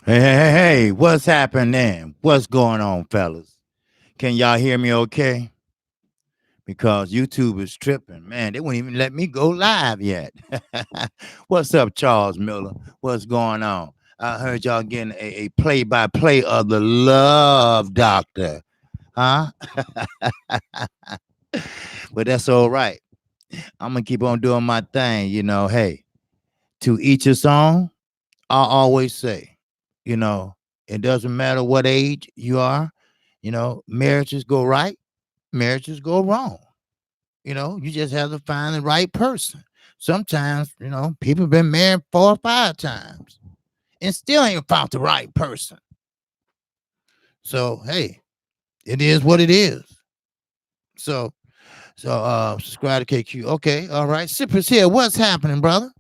Hey, what's happening? What's going on, fellas? Can y'all hear me okay? Because YouTube is tripping. Man, they wouldn't even let me go live yet. What's up, Charles Miller? What's going on? I heard y'all getting a play-by-play of the Love Doctor. Huh? But that's all right. I'm going to keep on doing my thing. Hey, to each his own, I always say, you know, it doesn't matter what age you are. Marriages go right, marriages go wrong. You just have to find the right person. Sometimes, people been married 4 or 5 times and still ain't found the right person. So hey, it is what it is. So subscribe to KQ. Okay, all right. Sippers here. What's happening, brother?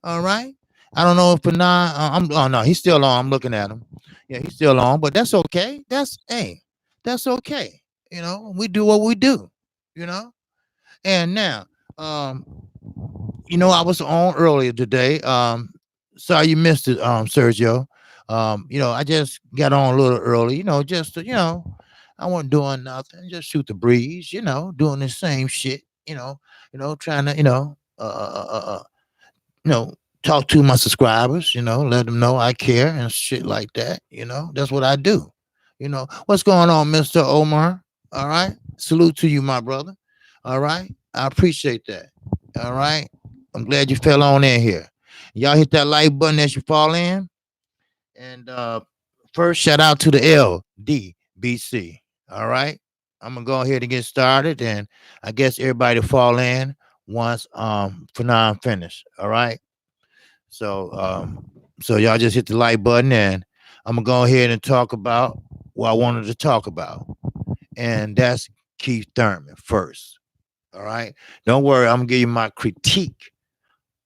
All right. I don't know if Fanon. I'm. Oh no, he's still on. I'm looking at him. Yeah, he's still on, but that's okay. That's okay. We do what we do. You know. And now, um, I was on earlier today. Sorry you missed it, Sergio. I just got on a little early. Just I wasn't doing nothing. Just shoot the breeze. Doing the same shit. Trying to you know, talk to my subscribers, let them know I care and shit like that. That's what I do. What's going on, Mr. Omar? All right. Salute to you, my brother. All right. I appreciate that. All right. I'm glad you fell on in here. Y'all hit that like button as you fall in. And first, shout out to the LDBC. All right. I'm gonna go ahead and get started, and I guess everybody fall in once Fanon finish. All right. So y'all just hit the like button, and I'm gonna go ahead and talk about what I wanted to talk about, and that's Keith Thurman first. All right, don't worry, I'm gonna give you my critique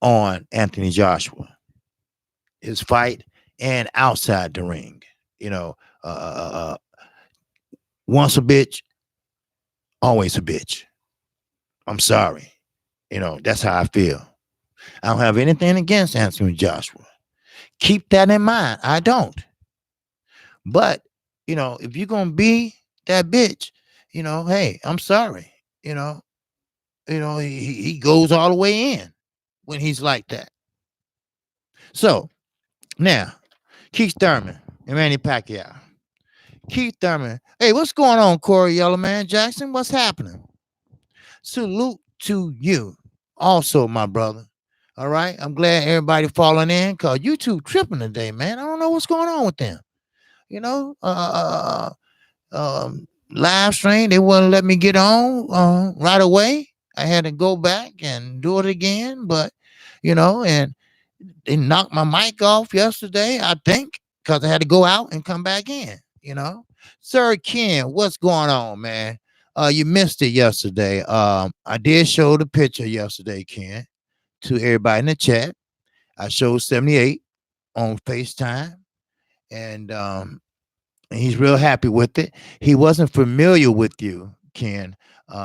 on Anthony Joshua, his fight, and outside the ring. You know, uh, uh, uh, once a bitch, always a bitch. I'm sorry. That's how I feel. I don't have anything against Anthony Joshua. Keep that in mind. I don't. But, if you're gonna be that bitch, hey, I'm sorry. You know, he goes all the way in when he's like that. So now, Keith Thurman and Manny Pacquiao. Keith Thurman. Hey, what's going on, Corey Yellowman Jackson? What's happening? Salute to you. Also, my brother. All right. I'm glad everybody falling in because YouTube tripping today, man. I don't know what's going on with them. You know, live stream. They wouldn't let me get on right away. I had to go back and do it again, but and they knocked my mic off yesterday, I think, because I had to go out and come back in. Sir Ken, what's going on, man? You missed it yesterday. I did show the picture yesterday, Ken, to everybody in the chat. I showed 78 on FaceTime, and he's real happy with it. He wasn't familiar with you, Ken.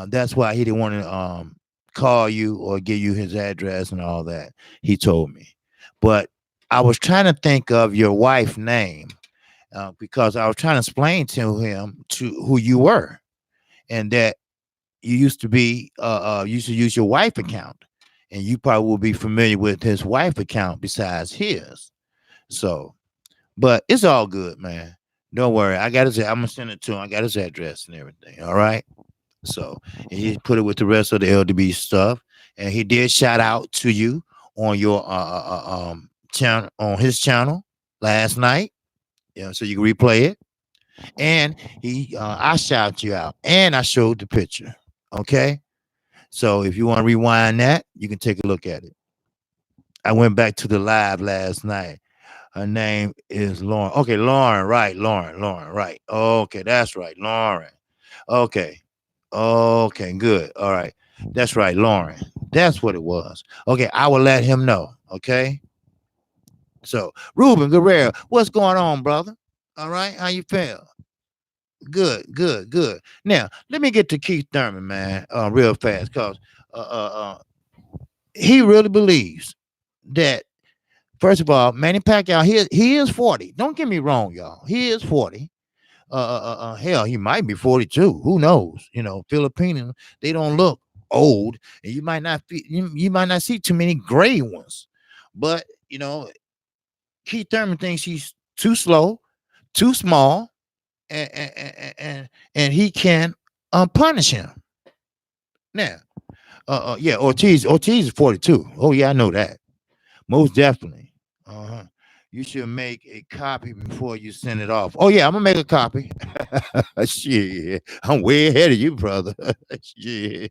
That's why he didn't want to call you or give you his address and all that. He told me. But I was trying to think of your wife's name because I was trying to explain to him who you were and that you used to used to use your wife account, and you probably will be familiar with his wife account besides his. So, but it's all good, man. Don't worry. I got his. I'm gonna send it to him. I got his address and everything. All right. So he put it with the rest of the LDB stuff, and he did shout out to you on your channel on his channel last night. So you can replay it. And I shout you out, and I showed the picture. Okay. So if you want to rewind that, you can take a look at it. I went back to the live last night. Her name is Lauren. Okay, Lauren, right. Lauren, right. Okay, that's right. Lauren. Okay. Okay, good. All right. That's right, Lauren. That's what it was. Okay, I will let him know. Okay. So, Ruben Guerrero, what's going on, brother? All right, how you feel? Good. Now, let me get to Keith Thurman, man, real fast, because he really believes that First of all, Manny Pacquiao, he is 40. Don't get me wrong, y'all. He is 40. Hell, he might be 42. Who knows? You know, Filipino, they don't look old, and you might not see too many gray ones. But you know, Keith Thurman thinks he's too slow, too small, and he can punish him. Now, yeah, Ortiz is 42. Oh yeah, I know that. Most definitely. Uh-huh. You should make a copy before you send it off. Oh yeah, I'm gonna make a copy. Shit, I'm way ahead of you, brother. Shit,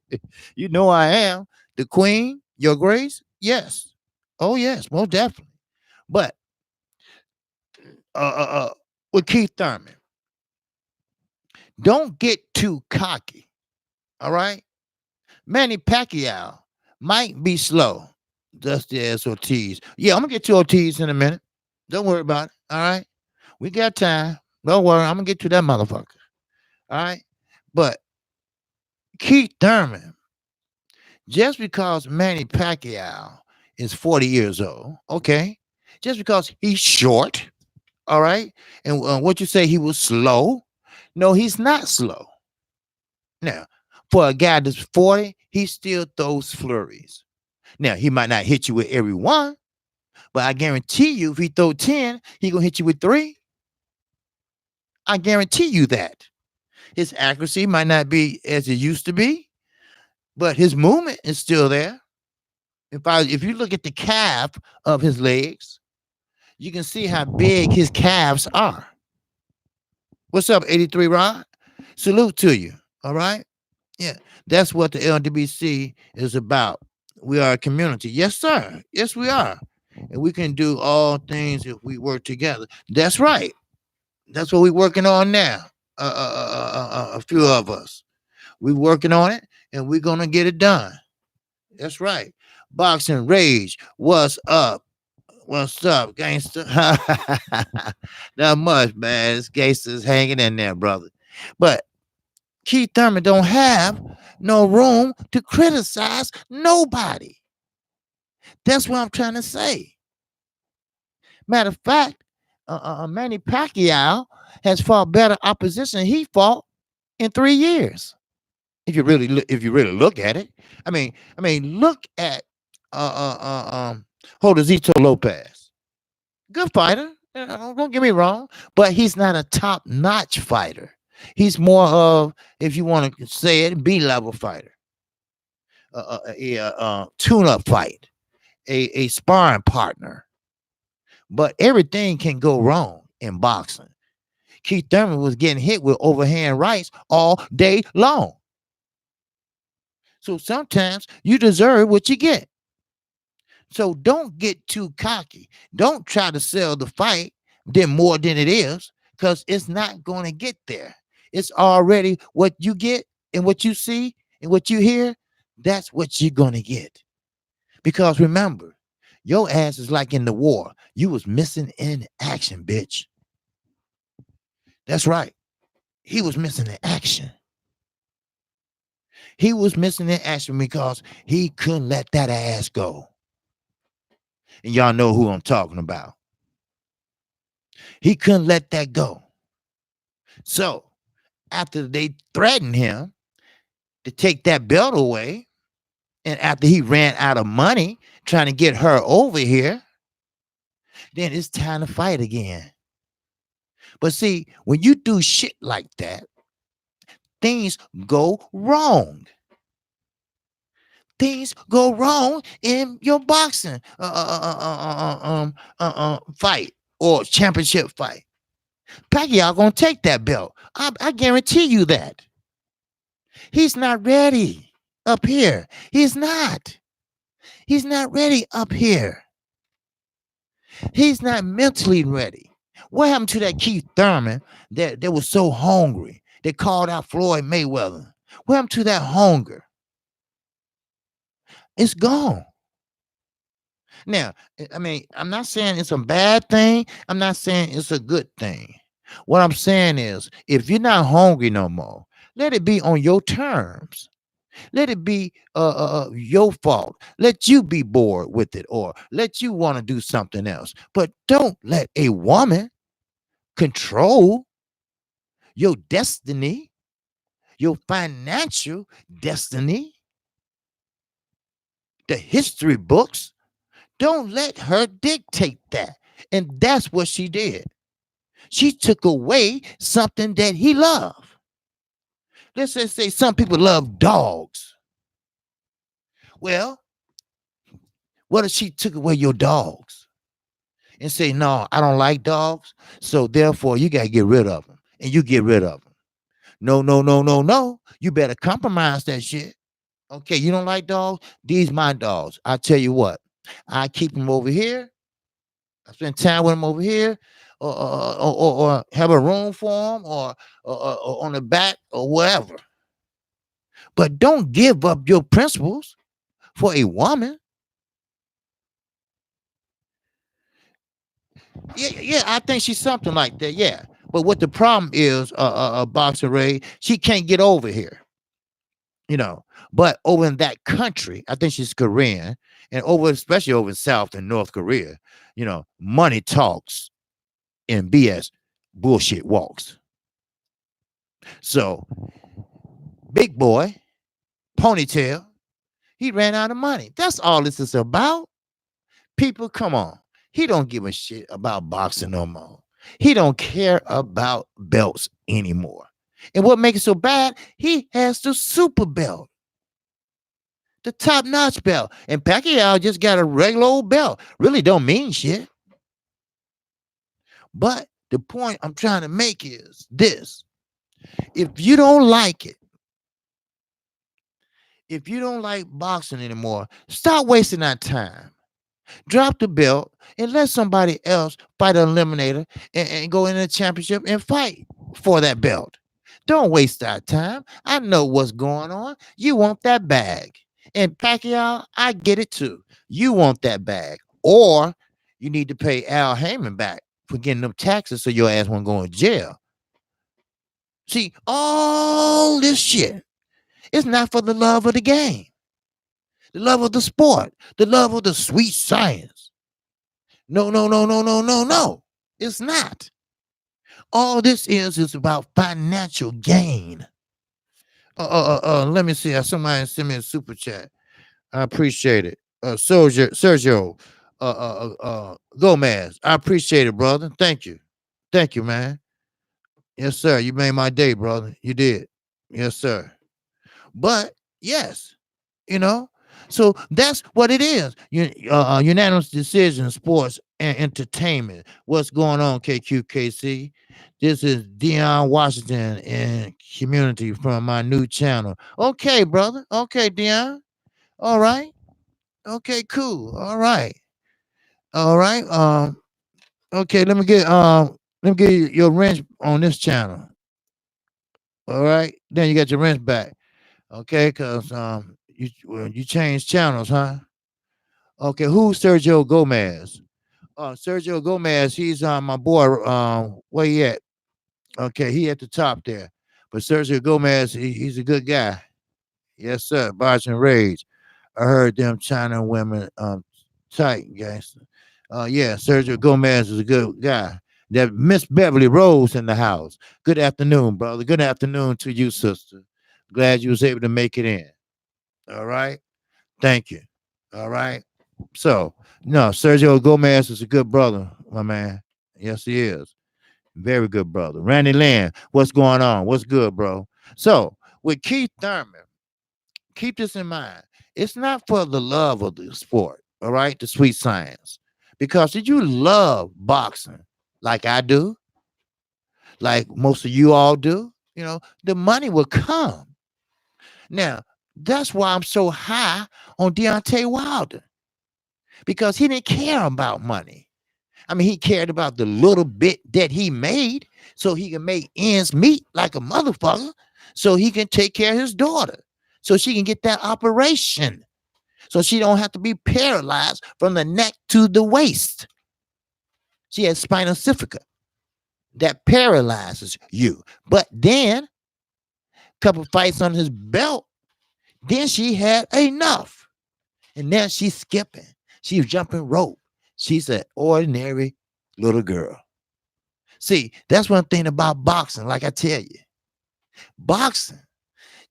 you know I am the queen, your grace. Yes. Oh yes, most definitely. But uh, uh, uh with Keith Thurman, don't get too cocky. All right, Manny Pacquiao might be slow, just as Ortiz. Yeah, I'm gonna get to Ortiz in a minute. Don't worry about it. All right. We got time. Don't worry. I'm gonna get to that motherfucker. All right. But Keith Thurman, just because Manny Pacquiao is 40 years old, okay, just because he's short, all right, and what you say he was slow, no, he's not slow. Now, for a guy that's 40, he still throws flurries. Now, he might not hit you with every one, but I guarantee you, if he throw 10, he gonna hit you with 3. I guarantee you that. His accuracy might not be as it used to be, but his movement is still there. If you look at the calf of his legs, you can see how big his calves are. What's up, 83 Rod? Salute to you. All right. Yeah, that's what the LDBC is about. We are a community. Yes, sir. Yes, we are. And we can do all things if we work together. That's right. That's what we're working on now. A few of us. We're working on it, and we're gonna get it done. That's right. Boxing Rage. What's up? What's up, gangster? Not much, man. This gangster's hanging in there, brother. But Keith Thurman don't have no room to criticize nobody. That's what I'm trying to say. Matter of fact, Manny Pacquiao has fought better opposition he fought in 3 years. If you really look at it, look at Josezito Lopez. Good fighter. Don't get me wrong, but he's not a top-notch fighter. He's more of, if you want to say it, B-level fighter, a tune-up fight, a sparring partner. But everything can go wrong in boxing. Keith Thurman was getting hit with overhand rights all day long. So sometimes you deserve what you get. So don't get too cocky. Don't try to sell the fight more than it is, because it's not going to get there. It's already what you get and what you see and what you hear. That's what you're going to get. Because remember, your ass is like in the war. You was missing in action, bitch. That's right. He was missing in action. He was missing in action because he couldn't let that ass go. And y'all know who I'm talking about. He couldn't let that go. So after they threatened him to take that belt away, and after he ran out of money trying to get her over here, then it's time to fight again. But see, when you do shit like that, things go wrong. Things go wrong in your boxing fight or championship fight. Pacquiao gonna take that belt. I guarantee you that. He's not ready up here. He's not. He's not ready up here. He's not mentally ready. What happened to that Keith Thurman that was so hungry? They called out Floyd Mayweather. What happened to that hunger? It's gone. Now, I'm not saying it's a bad thing. I'm not saying it's a good thing. What I'm saying is, if you're not hungry no more, let it be on your terms. Let it be your fault. Let you be bored with it, or let you want to do something else. But don't let a woman control your destiny, your financial destiny, the history books. Don't let her dictate that. And that's what she did. She took away something that he loved. Let's just say some people love dogs. Well, what if she took away your dogs and say, no, I don't like dogs. So therefore, you got to get rid of them. And you get rid of them. No, no, no, no, no. You better compromise that shit. Okay, you don't like dogs? These my dogs. I tell you what, I keep them over here. I spend time with them over here, or have a room for them, or on the back, or wherever. But don't give up your principles for a woman. Yeah, I think she's something like that. Yeah, but what the problem is, Boxer Ray, she can't get over here. You know, but over in that country, I think she's Korean, and over, especially over in South and North Korea, money talks and BS bullshit walks. So, big boy, ponytail, he ran out of money. That's all this is about. People, come on. He don't give a shit about boxing no more. He don't care about belts anymore. And what makes it so bad, he has the super belt, the top-notch belt. And Pacquiao just got a regular old belt. Really don't mean shit. But the point I'm trying to make is this. If you don't like it, if you don't like boxing anymore, stop wasting that time. Drop the belt and let somebody else fight an eliminator and go in the championship and fight for that belt. Don't waste that time. I know what's going on. You want that bag. And Pacquiao, I get it too. You want that bag. Or you need to pay Al Heyman back for getting them taxes so your ass won't go in jail. See, all this shit is not for the love of the game, the love of the sport, the love of the sweet science. No, no, no, no, no, no, no. It's not. All this is about financial gain. Let me see. Somebody sent me a super chat. I appreciate it. Sergio, Gomez. I appreciate it, brother. Thank you, man. Yes, sir. You made my day, brother. You did. Yes, sir. But yes, you know. So that's what it is. Unanimous decision, sports and entertainment. What's going on, Kqkc? This is Dion Washington and community from my new channel. Okay, brother. Okay, Dion. All right. Okay, cool. All right. All right. Okay, let me get your wrench on this channel. All right. Then you got your wrench back. Okay, because you changed channels, huh? Okay, who's Sergio Gomez? Sergio Gomez, he's my boy. Where he at? Okay, he at the top there. But Sergio Gomez, he's a good guy. Yes, sir. Box and Rage. I heard them China women tight, guys. Yeah, Sergio Gomez is a good guy. That Miss Beverly Rose in the house. Good afternoon, brother. Good afternoon to you, sister. Glad you was able to make it in. All right. Thank you. All right. So, no, Sergio Gomez is a good brother, my man. Yes, he is. Very good brother. Randy Land, what's going on? What's good, bro? So, with Keith Thurman, keep this in mind. It's not for the love of the sport, all right? The sweet science. Because did you love boxing like I do, like most of you all do? The money will come. Now, that's why I'm so high on Deontay Wilder, because he didn't care about money. I mean, he cared about the little bit that he made so he can make ends meet like a motherfucker, so he can take care of his daughter, so she can get that operation, so she don't have to be paralyzed from the neck to the waist. She has spinal bifida that paralyzes you. But then, a couple fights on his belt, Then she had enough. And now she's skipping. She's jumping rope. She's an ordinary little girl. See, that's one thing about boxing. Like I tell you, boxing,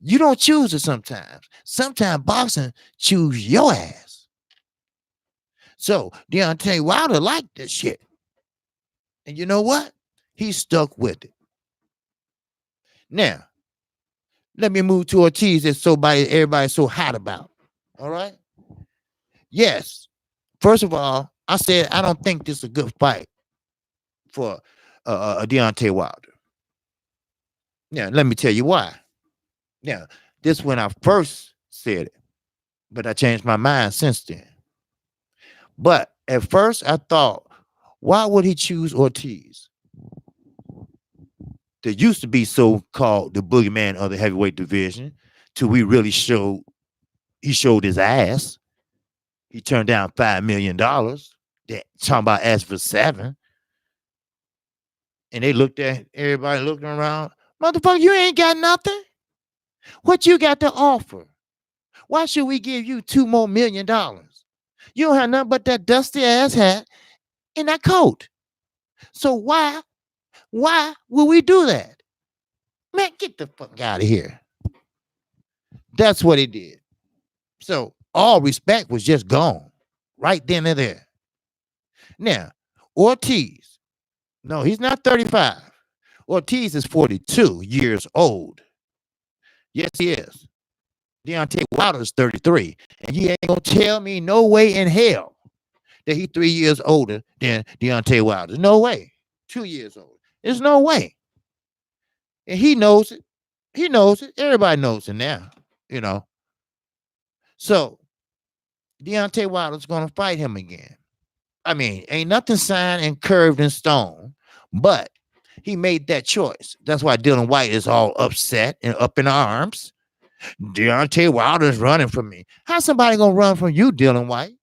you don't choose it sometimes. Sometimes boxing choose your ass. So Deontay Wilder liked this shit. And you know what? He stuck with it. Now, let me move to Ortiz that everybody's so hot about. All right. Yes. First of all, I said I don't think this is a good fight for Deontay Wilder. Now, let me tell you why. Now, this when I first said it, but I changed my mind since then. But at first, I thought, why would he choose Ortiz? There used to be so-called the boogeyman of the heavyweight division, till we really showed his ass. He turned down $5 million. They talking about asked for 7. And they looked at everybody looking around. Motherfucker, you ain't got nothing. What you got to offer? Why should we give you $2 more million? You don't have nothing but that dusty ass hat and that coat. So why would we do that? Man, get the fuck out of here. That's what he did. So all respect was just gone right then and there. Now, Ortiz, no, he's not 35. Ortiz is 42 years old. Yes, he is. Deontay Wilder is 33. And you ain't gonna tell me no way in hell that he's 3 years older than Deontay Wilder. No way. 2 years older. There's no way. And he knows it. He knows it. Everybody knows it now, you know. So Deontay Wilder's gonna fight him again. I mean, ain't nothing signed and curved in stone, but he made that choice. That's why Dylan White is all upset and up in arms. Deontay Wilder's running from me. How's somebody gonna run from you, Dylan White?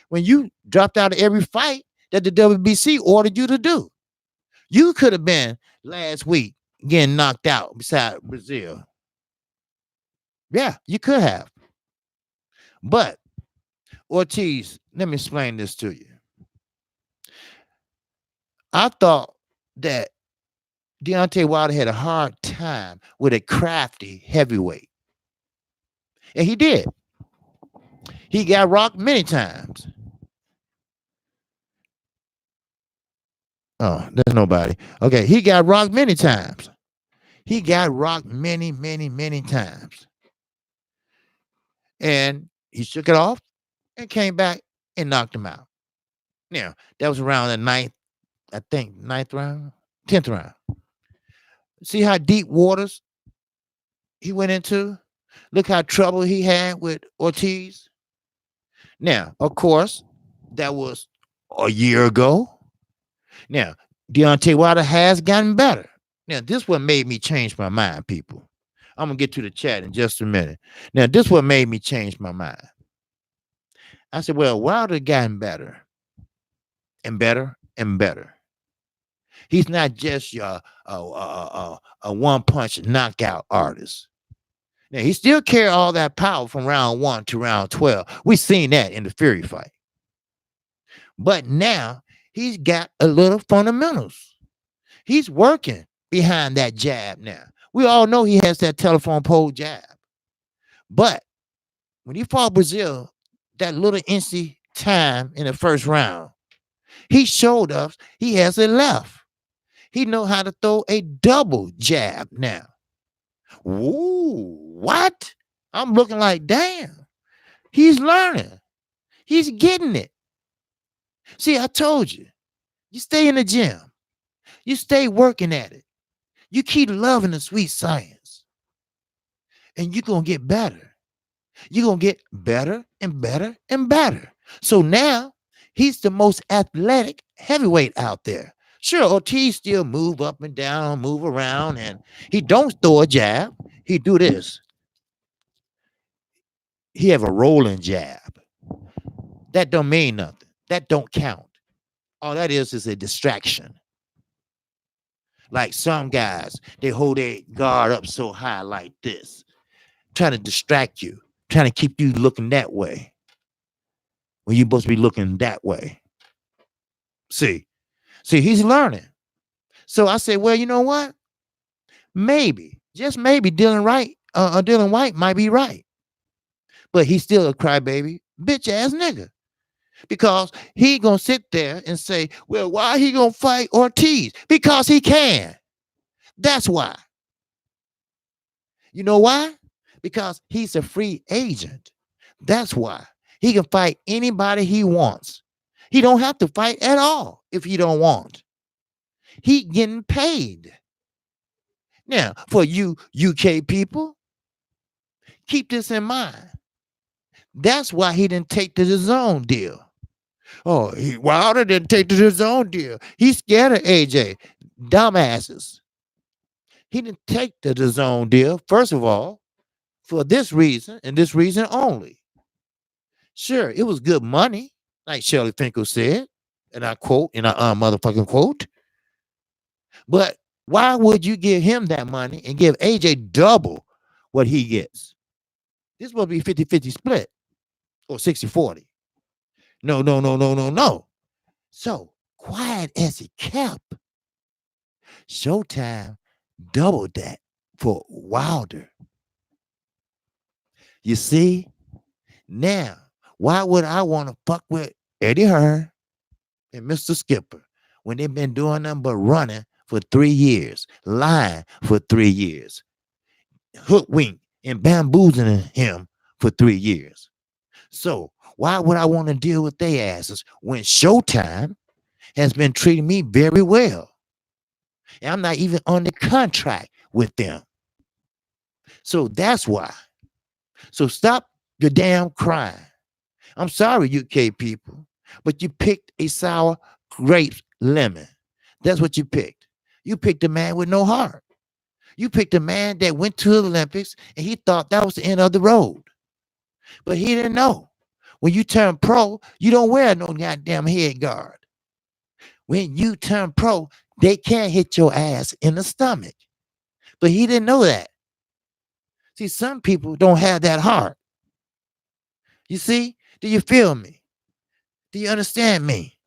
When you dropped out of every fight that the WBC ordered you to do. You could have been last week getting knocked out beside Brazil. Yeah, you could have. But Ortiz, let me explain this to you. I thought that Deontay Wilder had a hard time with a crafty heavyweight. And he did. He got rocked many times. Oh, there's nobody. Okay, he got rocked many times. He got rocked many, many, many times. And he shook it off and came back and knocked him out. Now, that was around the ninth round, 10th round. See how deep waters he went into? Look how trouble he had with Ortiz. Now, of course, that was a year ago. Now, Deontay Wilder has gotten better. Now, this what made me change my mind, people. I'm going to get to the chat in just a minute. Now, this what made me change my mind. I said, well, Wilder gotten better and better and better. He's not just a one-punch knockout artist. Now, he still carry all that power from round 1 to round 12. We seen that in the Fury fight. But now, he's got a little fundamentals. He's working behind that jab now. We all know he has that telephone pole jab. But when he fought Brazil, that little incy time in the first round, he showed us he has a left. He know how to throw a double jab now. Ooh, what? I'm looking like, damn. He's learning. He's getting it. See, I told you. You stay in the gym. You stay working at it. You keep loving the sweet science. And you're going to get better. You're going to get better and better and better. So now, he's the most athletic heavyweight out there. Sure, Ortiz still move up and down, move around, and he don't throw a jab. He do this. He have a rolling jab. That don't mean nothing. That don't count. All that is a distraction. Like some guys, they hold their guard up so high like this. trying to distract you, trying to keep you looking that way when you're supposed to be looking that way. See, he's learning. So I said, well, you know what? Maybe, just maybe, Dylan White might be right, but he's still a crybaby, bitch ass nigga. Because he gonna sit there and say, well, why he gonna fight Ortiz? Because he can. That's why. You know why? Because he's a free agent. That's why. He can fight anybody he wants. He don't have to fight at all if he don't want. He getting paid. Now, for you UK people, keep this in mind. That's why he didn't take the zone deal. Oh, Wilder didn't take the zone deal. He's scared of AJ. Dumbasses. He didn't take the zone deal, first of all, for this reason and this reason only. Sure, it was good money, like Shirley Finkel said, and I quote, and I motherfucking quote. But why would you give him that money and give AJ double what he gets? This will be 50-50 split or 60-40. No. So, quiet as it kept, Showtime doubled that for Wilder. You see? Now, why would I want to fuck with Eddie Hearn and Mr. Skipper when they've been doing nothing but running for 3 years, lying for 3 years, hoodwink and bamboozling him for 3 years? So why would I want to deal with their asses when Showtime has been treating me very well? And I'm not even under contract with them. So that's why. So stop your damn crying. I'm sorry, UK people, but you picked a sour grape lemon. That's what you picked. You picked a man with no heart. You picked a man that went to the Olympics and he thought that was the end of the road. But he didn't know. When you turn pro, you don't wear no goddamn head guard. When you turn pro, they can't hit your ass in the stomach. But he didn't know that. See, some people don't have that heart. You see? Do you feel me? Do you understand me?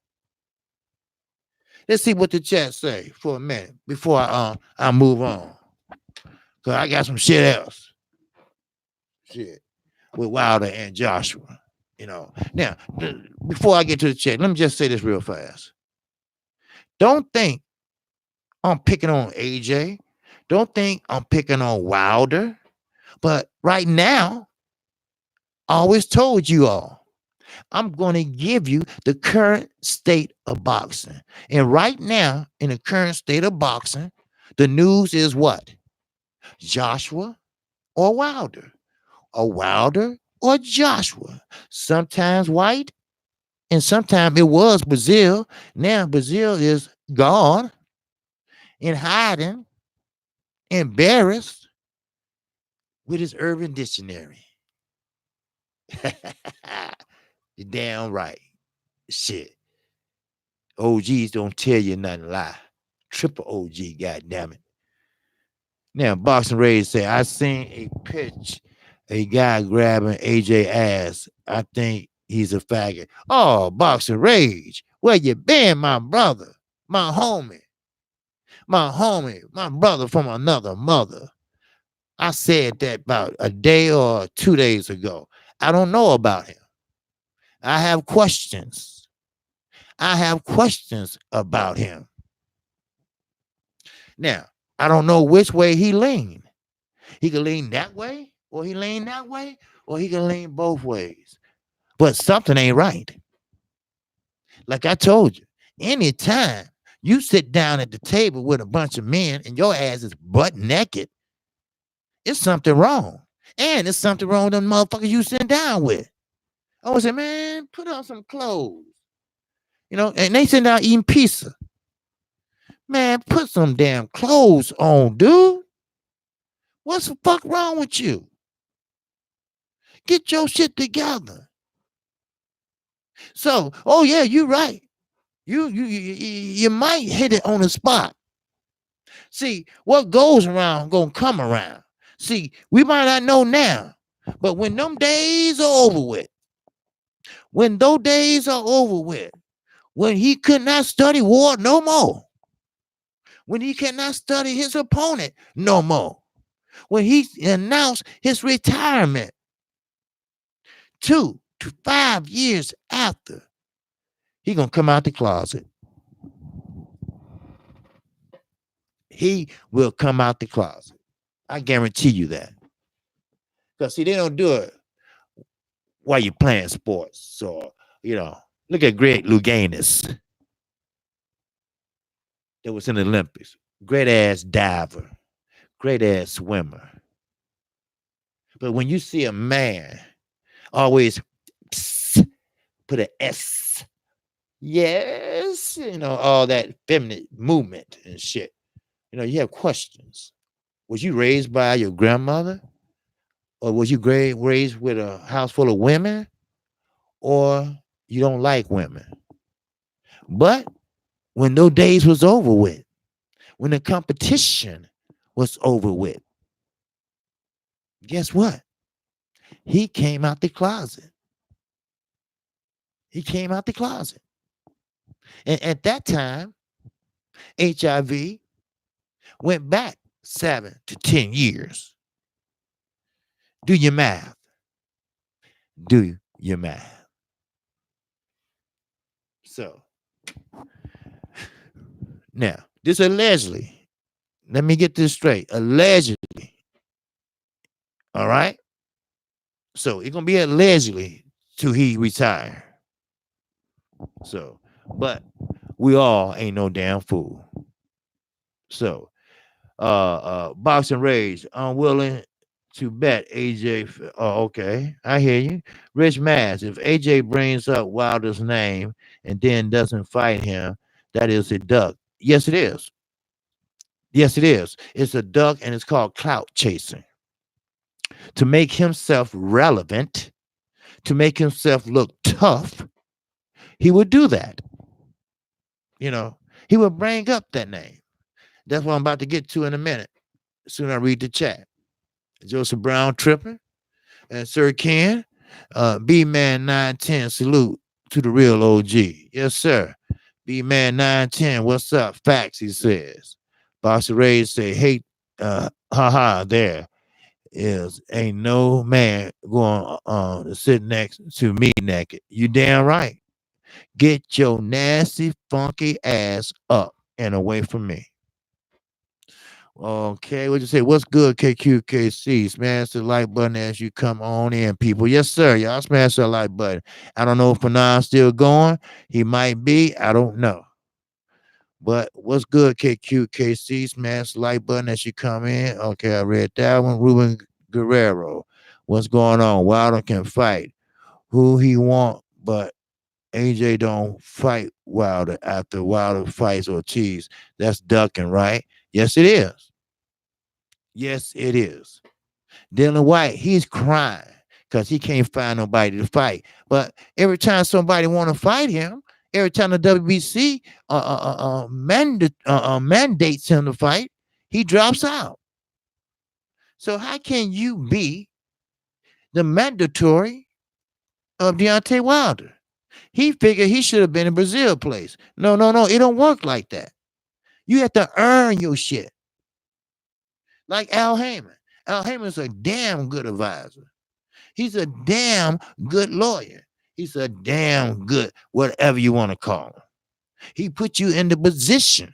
Let's see what the chat say for a minute before I move on. Cause I got some shit else. Shit. With Wilder and Joshua. You know. Now, before I get to the chat, let me just say this real fast. Don't think I'm picking on AJ. Don't think I'm picking on Wilder. But right now, I always told you all, I'm going to give you the current state of boxing. And right now, in the current state of boxing, the news is what? Joshua or Wilder? Or Wilder or Joshua? Sometimes White, and sometimes it was Brazil. Now Brazil is gone, in hiding, embarrassed with his urban dictionary. You're damn right. Shit. OGs don't tell you nothing lie. Triple OG, goddamn it. Now, Boxing Rage say, I seen a pitch, a guy grabbing AJ ass. I think he's a faggot. Oh, Boxing Rage, where you been, my brother? My homie, my brother from another mother. I said that about a day or 2 days ago. I don't know about him. I have questions. About him. Now, I don't know which way he lean. He can lean that way, or he lean that way, or he can lean both ways. But something ain't right. Like I told you, anytime you sit down at the table with a bunch of men and your ass is butt naked, it's something wrong. And it's something wrong with them motherfuckers you sitting down with. I would say, man, put on some clothes. You know, and they sitting down eating pizza. Man, put some damn clothes on, dude. What's the fuck wrong with you? Get your shit together. So, oh yeah, you're right. You might hit it on the spot. See, what goes around gonna come around. See, we might not know now, but when them days are over with, when those days are over with, when he could not study war no more, when he cannot study his opponent no more, when he announced his retirement 2 to 5 years after, he gonna come out the closet. He will come out the closet. I guarantee you that. Because see, they don't do it while you're playing sports. So, look at Greg Louganis that was in the Olympics. Great ass diver, great ass swimmer. But when you see a man always put an S, yes, all that feminine movement and shit, you have questions. Was you raised by your grandmother? Or was you raised with a house full of women? Or you don't like women? But when those days was over with, when the competition was over with, guess what? He came out the closet. He came out the closet. And at that time, HIV went back 7 to 10 years. Do your math. Do your math. So, now, this allegedly, let me get this straight. Allegedly. All right? So, it's going to be allegedly till he retire. So, but we all ain't no damn fool. So, Boxing Rage, unwilling to bet AJ. Oh, okay. I hear you. Rich Mass, if AJ brings up Wilder's name and then doesn't fight him, that is a duck. Yes, it is. Yes, it is. It's a duck and it's called clout chasing. To make himself relevant, to make himself look tough, he would do that. He would bring up that name. That's what I'm about to get to in a minute. Soon I read the chat. Joseph Brown tripping. And Sir Ken, B-Man 910, salute to the real OG. Yes, sir. B-Man 910, what's up? Facts, he says. Boxer Rage say, hey, haha, there is ain't no man going to sit next to me naked. You damn right. Get your nasty, funky ass up and away from me. Okay, what you say? What's good, Kqkc? Smash the like button as you come on in, people. Yes, sir. Y'all smash that like button. I don't know if Panan's still going. He might be. I don't know. But what's good, Kqkc? Smash the like button as you come in. Okay, I read that one. Ruben Guerrero. What's going on? Wilder can fight who he want, but AJ don't fight Wilder after Wilder fights Ortiz. That's ducking, right? Yes, it is. Yes, it is. Dylan White, he's crying because he can't find nobody to fight. But every time somebody want to fight him, every time the WBC mandates him to fight, he drops out. So how can you be the mandatory of Deontay Wilder? He figured he should have been in Brazil place. No. It don't work like that. You have to earn your shit. Like Al Heyman. Al Heyman's a damn good advisor. He's a damn good lawyer. He's a damn good whatever you want to call him. He put you in the position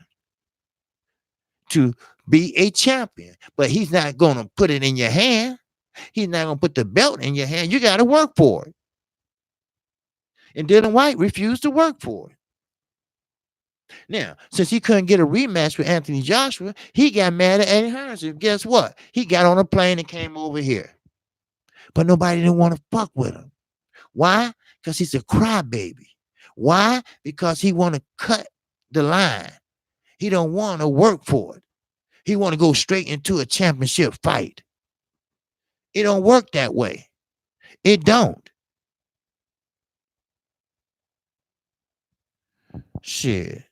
to be a champion, but he's not going to put it in your hand. He's not going to put the belt in your hand. You got to work for it. And Dylan White refused to work for it. Now, since he couldn't get a rematch with Anthony Joshua, he got mad at Eddie Hearns. Guess what? He got on a plane and came over here. But nobody didn't want to fuck with him. Why? Because he's a crybaby. Why? Because he want to cut the line. He don't want to work for it. He want to go straight into a championship fight. It don't work that way. It don't. Shit.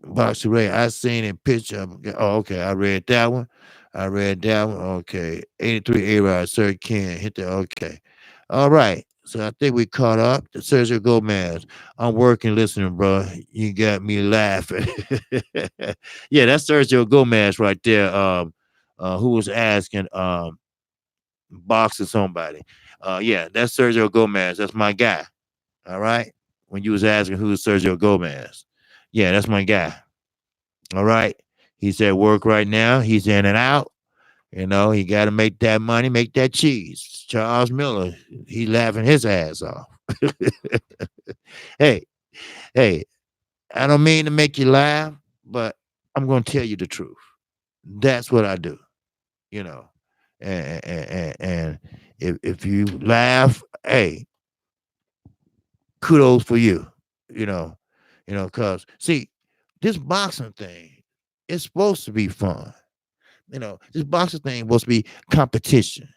Boxer Ray, I seen a picture of. Oh, okay, I read that one. I read that one. Okay. 83 A-Rod, Sir Ken. Hit the okay. All right. So I think we caught up. Sergio Gomez. I'm working listening, bro. You got me laughing. Yeah, that's Sergio Gomez right there. Who was asking boxing somebody. Yeah, that's Sergio Gomez. That's my guy. All right. When you was asking who's Sergio Gomez. Yeah, that's my guy. All right. He's at work right now. He's in and out. He got to make that money, make that cheese. Charles Miller, he laughing his ass off. Hey, hey, I don't mean to make you laugh, but I'm going to tell you the truth. That's what I do, you know. And if you laugh, hey, kudos for you, you know, because see, this boxing thing, it's supposed to be fun. This boxing thing supposed to be competition.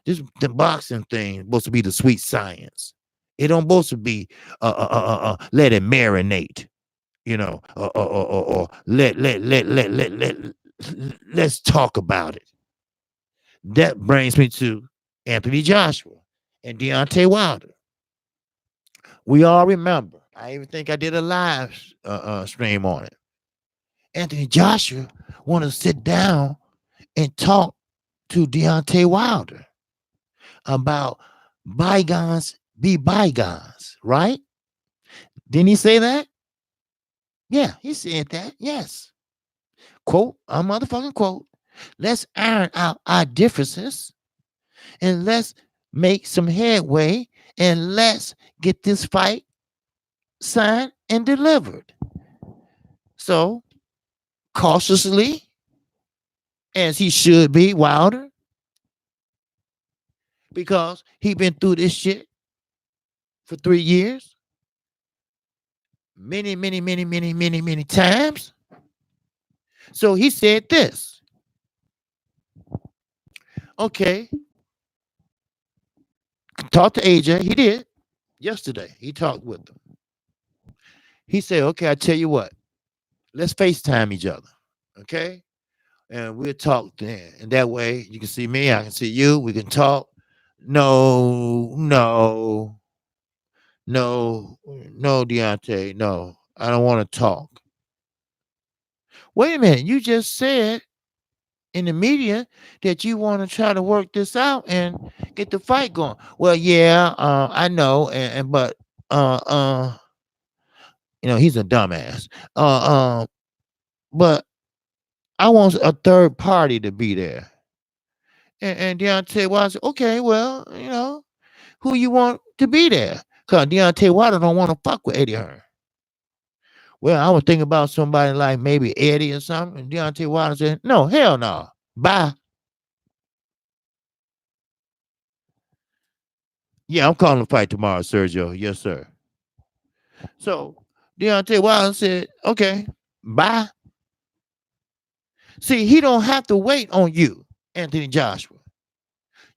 The boxing thing supposed to be the sweet science. It don't supposed to be let it marinate. Or let's talk about it. That brings me to Anthony Joshua and Deontay Wilder. We all remember. I even think I did a live stream on it. Anthony Joshua wanted to sit down and talk to Deontay Wilder about bygones be bygones, right? Didn't he say that? Yeah, he said that. Yes. Quote, a motherfucking quote. Let's iron out our differences and let's make some headway and let's get this fight signed and delivered. So, cautiously, as he should be, Wilder, because he been through this shit for 3 years, many times. So he said this. Okay, talk to AJ. He did yesterday. He talked with them. He said, okay, I tell you what, let's FaceTime each other. Okay. And we'll talk then. And that way you can see me, I can see you, we can talk. No, no, no, Deontay, no. I don't want to talk. Wait a minute, you just said in the media that you want to try to work this out and get the fight going. Well, yeah, I know, but uh, uh, he's a dumbass. But I want a third party to be there. And Deontay Wilder said, okay, well, who you want to be there? Because Deontay Wilder don't want to fuck with Eddie Hearn. Well, I was thinking about somebody like maybe Eddie or something. And Deontay Wilder said, no, hell no. Bye. Yeah, I'm calling the fight tomorrow, Sergio. Yes, sir. So Deontay Wilder said, okay, bye. See, he don't have to wait on you, Anthony Joshua.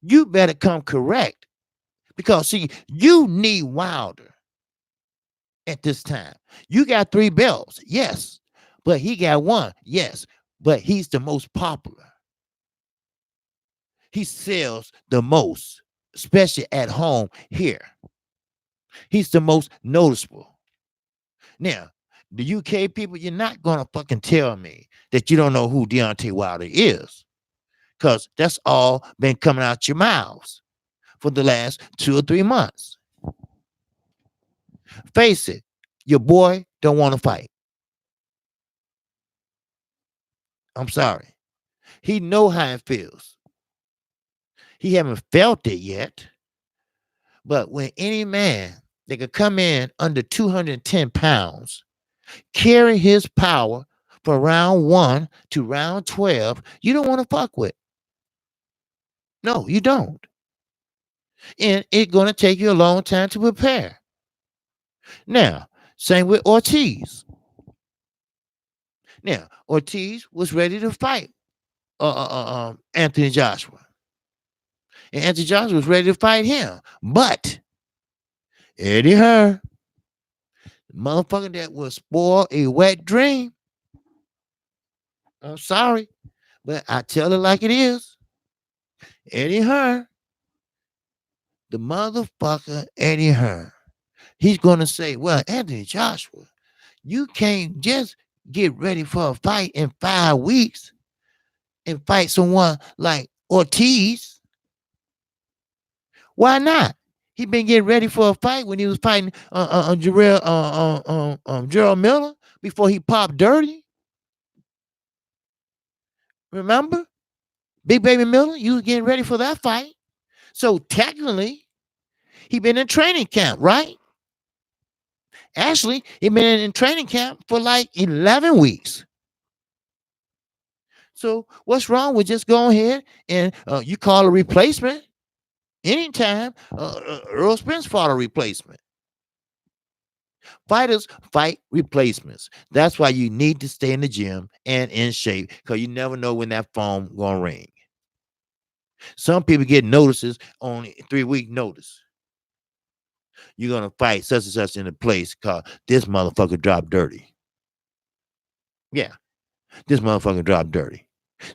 You better come correct. Because, see, you need Wilder at this time. You got 3 belts, yes. But he got 1, yes. But he's the most popular. He sells the most, especially at home here. He's the most noticeable. Now, the UK people, you're not going to fucking tell me that you don't know who Deontay Wilder is. Because that's all been coming out your mouths for the last 2 or 3 months. Face it, your boy don't want to fight. I'm sorry. He know how it feels. He haven't felt it yet. But when any man that could come in under 210 pounds, carry his power from round 1 to round 12, you don't want to fuck with. No, you don't. And it's going to take you a long time to prepare. Now, same with Ortiz. Now, Ortiz was ready to fight Anthony Joshua. And Anthony Joshua was ready to fight him. But Eddie Hearn, motherfucker that will spoil a wet dream. I'm sorry. But I tell it like it is. Eddie Hearn, the motherfucker Eddie Hearn. He's going to say, well, Anthony Joshua, you can't just get ready for a fight in 5 weeks and fight someone like Ortiz. Why not? He been getting ready for a fight when he was fighting Gerald Miller before he popped dirty. Remember? Big Baby Miller, you was getting ready for that fight. So technically, he been in training camp, right? Actually, he been in training camp for like 11 weeks. So what's wrong with just going ahead and you call a replacement anytime? Earl Spence fought a replacement. Fighters fight replacements. That's why you need to stay in the gym and in shape because you never know when that phone gonna ring. Some people get notices on 3-week notice. You're gonna fight such and such in a place called this motherfucker dropped dirty. Yeah, this motherfucker dropped dirty.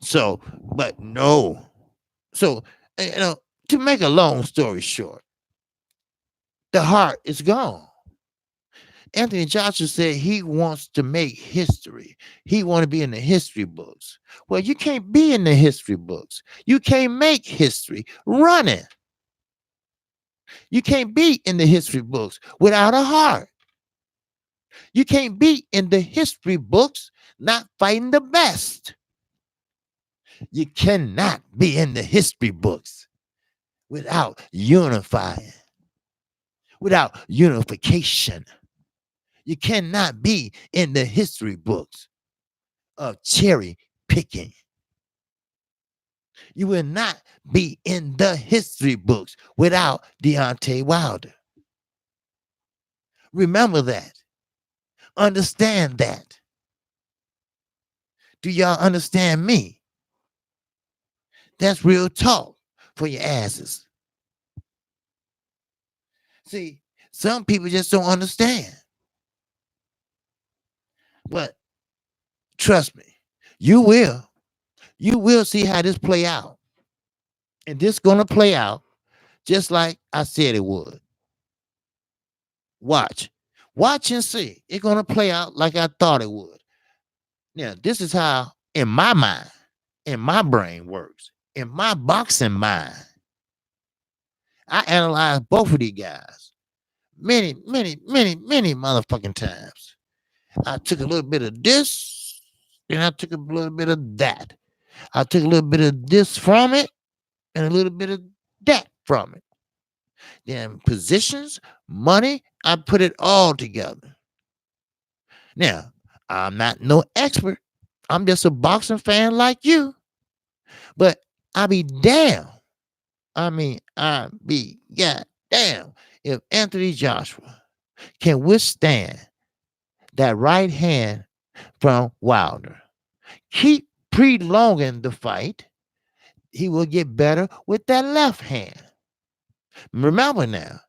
So, but no. So, to make a long story short, the heart is gone. Anthony Joshua said he wants to make history. He want to be in the history books. Well, you can't be in the history books. You can't make history running. You can't be in the history books without a heart. You can't be in the history books not fighting the best. You cannot be in the history books without unifying, without unification. You cannot be in the history books of cherry picking. You will not be in the history books without Deontay Wilder. Remember that. Understand that. Do y'all understand me? That's real talk for your asses. See, some people just don't understand. But trust me, you will. You will see how this play out. And this gonna play out just like I said it would. Watch. Watch and see. It's gonna play out like I thought it would. Now, this is how in my mind, in my brain works. In my boxing mind, I analyzed both of these guys many, many, many, many motherfucking times. I took a little bit of this, and I took a little bit of that. I took a little bit of this from it, and a little bit of that from it. Then positions, money, I put it all together. Now, I'm not no expert. I'm just a boxing fan like you. But I be damn. I be goddamn if Anthony Joshua can withstand that right hand from Wilder. Keep prolonging the fight. He will get better with that left hand. Remember now,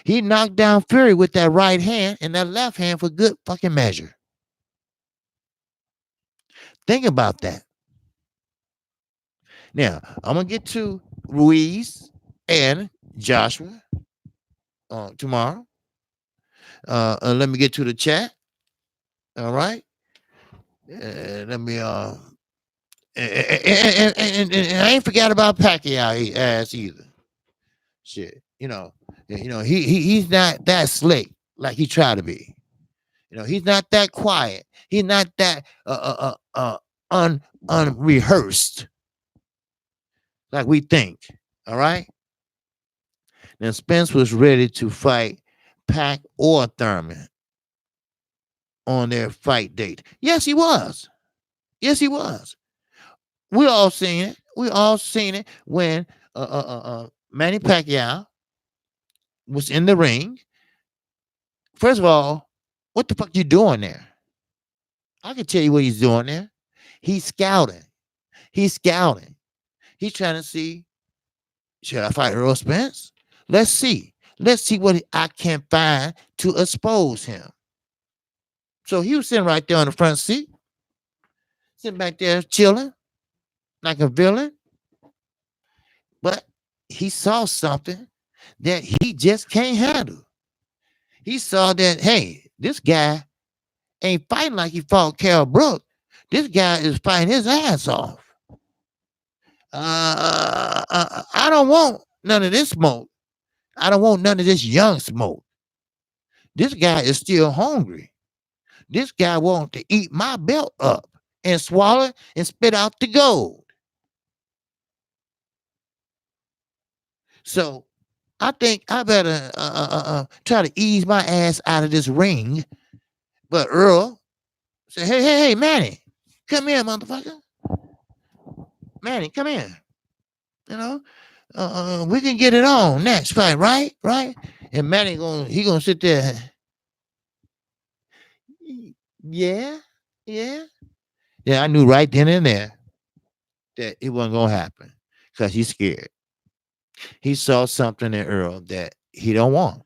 he knocked down Fury with that right hand and that left hand for good fucking measure. Think about that. Now, I'm going to get to Ruiz and Joshua tomorrow. Let me get to the chat. All right. Let me and I ain't forgot about Pacquiao ass either. Shit, he's not that slick like he tried to be. He's not that quiet. He's not that unrehearsed like we think. All right. Now Spence was ready to fight Pac or Thurman on their fight date. Yes, he was. Yes, he was. We all seen it. We all seen it when Manny Pacquiao was in the ring. First of all, what the fuck you doing there? I can tell you what he's doing there. He's scouting. He's scouting. He's trying to see, should I fight Earl Spence? Let's see. Let's see what I can find to expose him. So he was sitting right there on the front seat, sitting back there chilling. like a villain, but he saw something that he just can't handle. He saw that, hey, this guy ain't fighting like he fought Carol Brooks. This guy is fighting his ass off. I don't want none of this smoke. I don't want none of this young smoke. This guy is still hungry. This guy wants to eat my belt up and swallow it and spit out the gold. So I think I better try to ease my ass out of this ring. But Earl said, hey, Manny, come here, motherfucker. Manny, come here. You know, we can get it on next fight, right? Right? And Manny gonna sit there. Yeah, yeah. Yeah, I knew right then and there that it wasn't gonna happen because he's scared. He saw something in Earl that he don't want.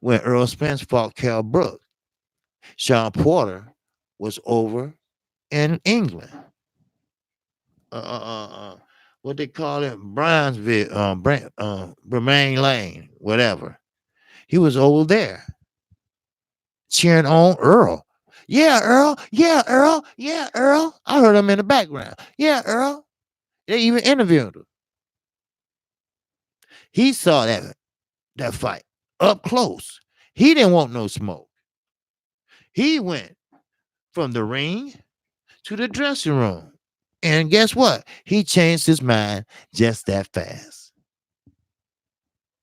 When Earl Spence fought Kell Brook, Sean Porter was over in England. Uh, uh, uh, what they call it, Brownsville, Bremain Lane, whatever. He was over there cheering on Earl. Yeah, Earl. Yeah, Earl. Yeah, Earl. I heard him in the background. Yeah, Earl. They even interviewed him. He saw that fight up close. He didn't want no smoke. He went from the ring to the dressing room. And guess what? He changed his mind just that fast.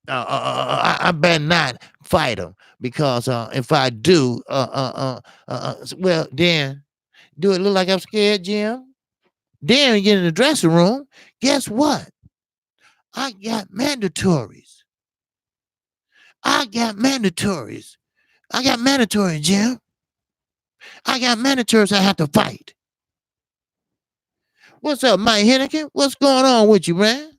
I better not fight him because if I do, well, then do it look like I'm scared, Jim? Then we get in the dressing room. Guess what? I got mandatories. I got mandatories. I got mandatory, Jim. I got mandatories I have to fight. What's up, Mike Henneken? What's going on with you, man?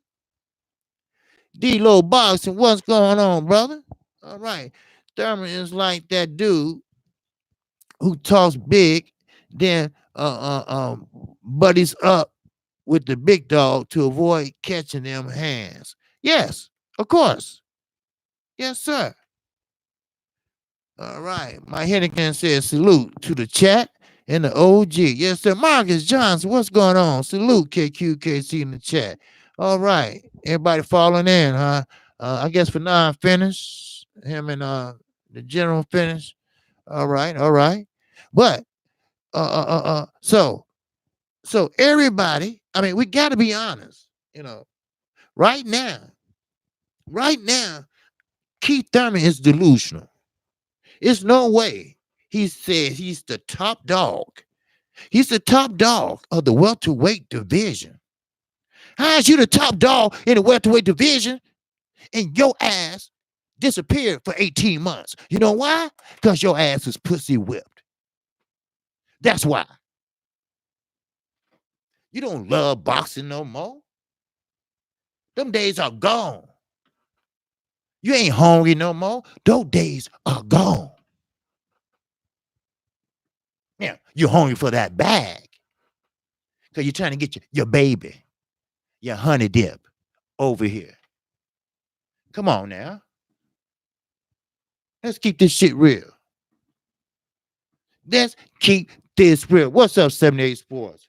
D-Lo Boxing, what's going on, brother? All right. Thurman is like that dude who talks big, then buddies up with the big dog to avoid catching them hands. Yes, of course. Yes, sir. All right. My Henneken says salute to the chat and the OG. Yes, sir. Marcus Johnson, what's going on? Salute Kqkc in the chat. All right. Everybody falling in, huh? I guess for now I finished. Him and the general finished. All right, all right. But so everybody, I mean, we gotta be honest, right now, Keith Thurman is delusional. It's no way he says he's the top dog. He's the top dog of the welterweight division. How is you the top dog in the welterweight division and your ass disappeared for 18 months? You know why? Because your ass is pussy whipped. That's why. You don't love boxing no more. Them days are gone. You ain't hungry no more. Those days are gone. Now, you're hungry for that bag because you're trying to get your baby, your honey dip over here. Come on now. Let's keep this shit real. Let's keep this real. What's up, 78 Sports?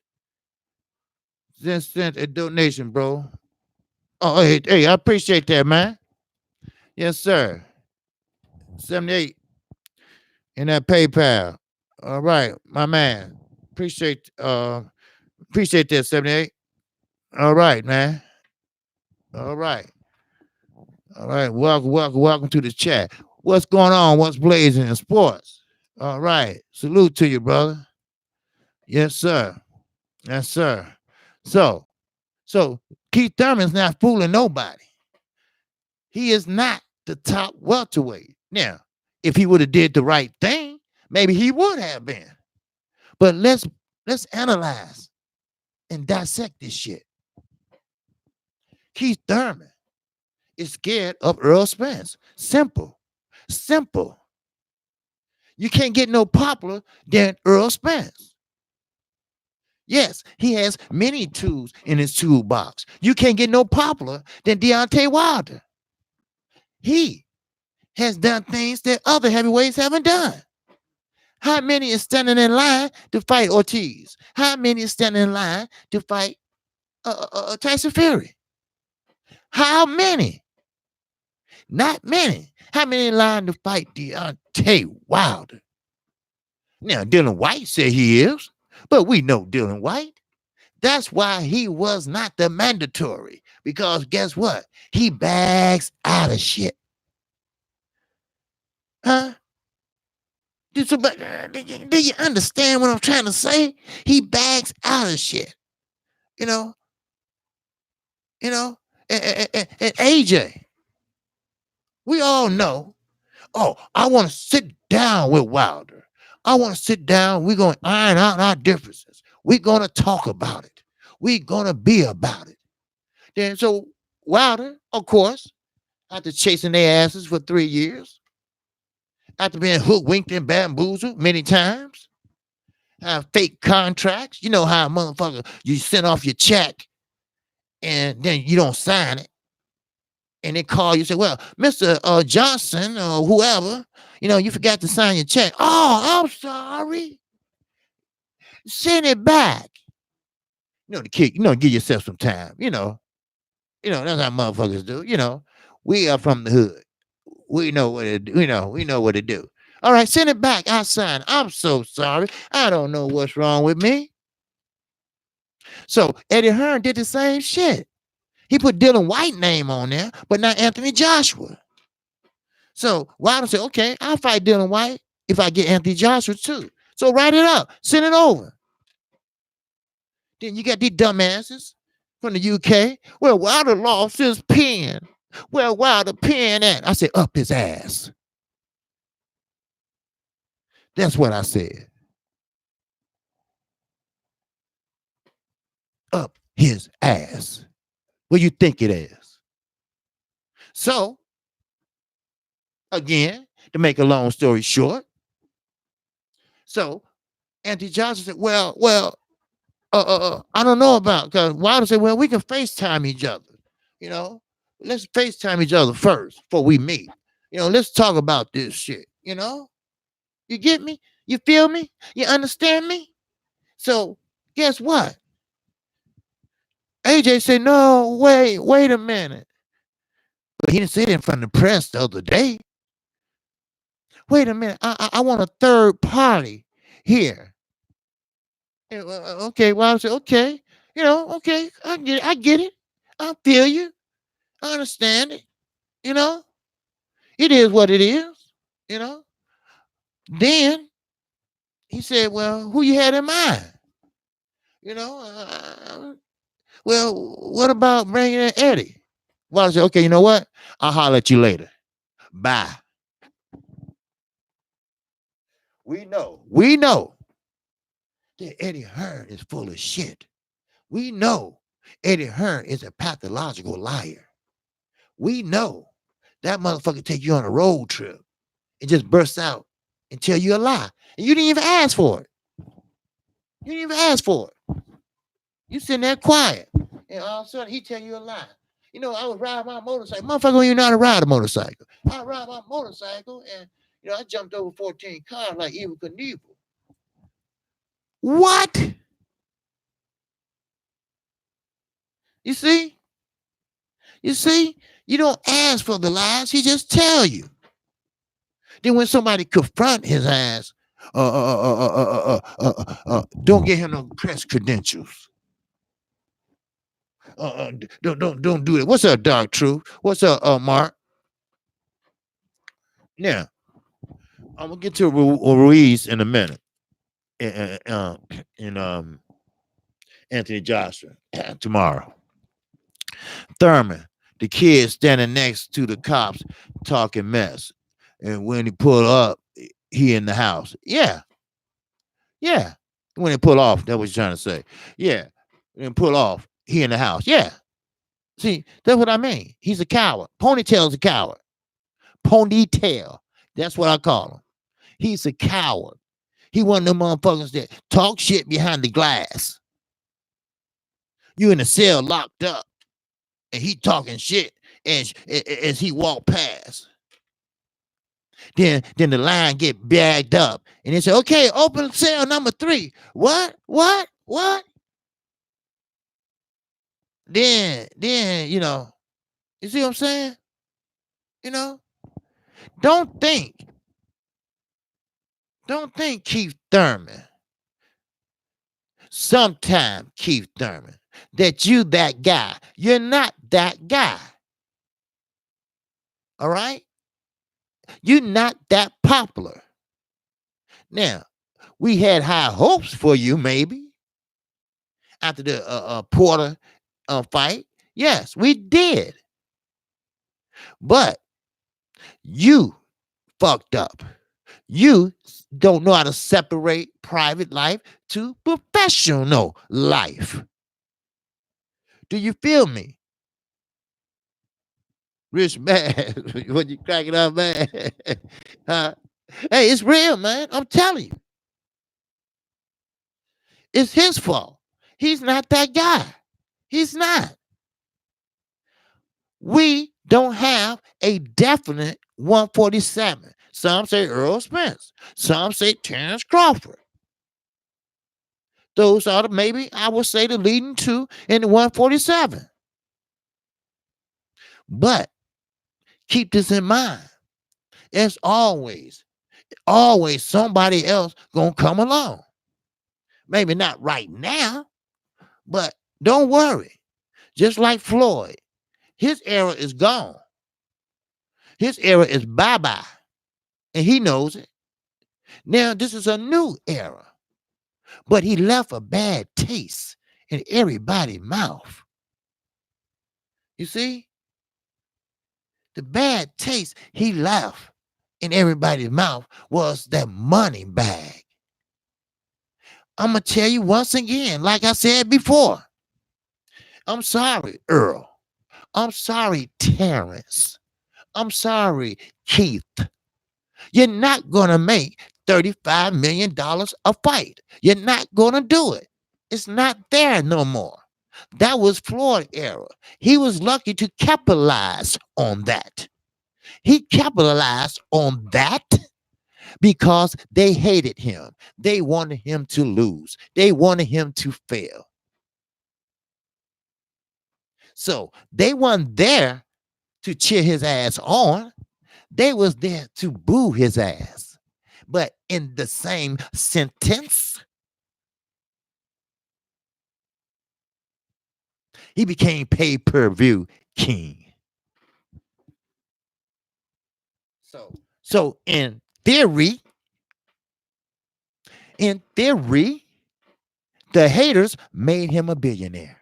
Just sent a donation, bro. Oh, hey, I appreciate that, man. Yes, sir. 78 in that PayPal. All right, my man. Appreciate that, 78. All right, man. All right. All right. Welcome to the chat. What's going on? What's blazing in sports? All right. Salute to you, brother. Yes, sir. Yes, sir. So Keith Thurman's not fooling nobody. He is not the top welterweight. Now, if he would have did the right thing, maybe he would have been. But let's analyze and dissect this shit. Keith Thurman is scared of Earl Spence. Simple. You can't get no popular than Earl Spence. Yes, he has many tools in his toolbox. You can't get no popular than Deontay Wilder. He has done things that other heavyweights haven't done. How many is standing in line to fight Ortiz? How many is standing in line to fight Tyson Fury? How many? Not many. How many in line to fight Deontay Wilder? Now, Dylan White said he is, but we know Dylan White. That's why he was not the mandatory. Because guess what? He bags out of shit. Huh? Do you understand what I'm trying to say? He bags out of shit. You know, and AJ, we all know. Oh, I want to sit down with Wilder. I want to sit down. We're going to iron out our differences. We're going to talk about it. We're going to be about it. Then so Wilder, of course, after chasing their asses for 3 years, after being hoodwinked and bamboozled many times, have fake contracts. You know how motherfucker you send off your check and then you don't sign it. And they call you and say, well, Mr. Johnson or whoever, you forgot to sign your check. Oh, I'm sorry. Send it back. The kid, give yourself some time. That's how motherfuckers do. We are from the hood. We know what to do. We know what to do. All right, send it back. I sign. I'm so sorry. I don't know what's wrong with me. So Eddie Hearn did the same shit. He put Dylan White name on there, but not Anthony Joshua. So Wilder said, okay, I'll fight Dylan White if I get Anthony Joshua too. So write it up. Send it over. Then you got these dumbasses from the UK. Well, Wilder lost his pen. Well, Wilder pen at? I said, up his ass. That's what I said. Up his ass. What do you think it is? So, again, to make a long story short, so Anthony Johnson said, well, I don't know about, because Wilder said, well, we can FaceTime each other. Let's FaceTime each other first before we meet. Let's talk about this shit. You get me? You feel me? You understand me? So guess what? AJ said, no, wait a minute. But he didn't say it in front of the press the other day. Wait a minute. I want a third party here. Okay, well, I said, okay. Okay, I get it. I feel you. I understand it. It is what it is. Then he said, well, who you had in mind? Well, what about bringing in Eddie? Well, I said, okay, you know what? I'll holler at you later. Bye. We know that Eddie Hearn is full of shit. We know Eddie Hearn is a pathological liar. We know that motherfucker take you on a road trip and just burst out and tell you a lie. And you didn't even ask for it. You didn't even ask for it. You sitting there quiet. And all of a sudden he tell you a lie. I would ride my motorcycle. Motherfucker, don't even know how to ride a motorcycle. I ride my motorcycle and I jumped over 14 cars like Evel Knievel. What? You see? You don't ask for the lies. He just tell you. Then when somebody confront his ass, don't get him no press credentials. Don't do it. What's up, Dark Truth? What's up, Mark? Yeah, I'm gonna get to Ruiz in a minute. And Anthony Joshua tomorrow. Thurman, the kid standing next to the cops talking mess. And when he pulled up, he in the house. Yeah. When he pull off, that's what you're trying to say. Yeah. When he pull off, he in the house. Yeah. See, that's what I mean. He's a coward. Ponytail's a coward. Ponytail. That's what I call him. He's a coward. He one of them motherfuckers that talk shit behind the glass. You in the cell locked up, and he talking shit as he walk past. Then the line get bagged up, and they say, "Okay, open cell number 3." What? What? What? Then you see what I'm saying? You know, don't think, don't think Keith Thurman, sometime Keith Thurman, that you that guy. You're not that guy. All right? You're not that popular. Now, we had high hopes for you, maybe after the Porter fight. Yes, we did, but you fucked up. You don't know how to separate private life to professional life. Do you feel me? Rich man, when you cracking up, man. Huh? Hey, it's real, man. I'm telling you, it's his fault. He's not that guy. He's not. We don't have a definite 147. Some say Earl Spence. Some say Terrence Crawford. Those are maybe I would say the leading two in the 147. But keep this in mind. It's always somebody else gonna come along. Maybe not right now, but don't worry. Just like Floyd, his era is gone. His era is bye-bye. And he knows it. Now, this is a new era. But he left a bad taste in everybody's mouth. You see? The bad taste he left in everybody's mouth was that money bag. I'm going to tell you once again, like I said before, I'm sorry, Earl. I'm sorry, Terrence. I'm sorry, Keith. You're not going to make $35 million a fight. You're not going to do it. It's not there no more. That was Floyd era. He was lucky to capitalize on that. He capitalized on that because they hated him. They wanted him to lose. They wanted him to fail. So they weren't there to cheer his ass on. They was there to boo his ass. But in the same sentence, he became pay-per-view king. So in theory, the haters made him a billionaire.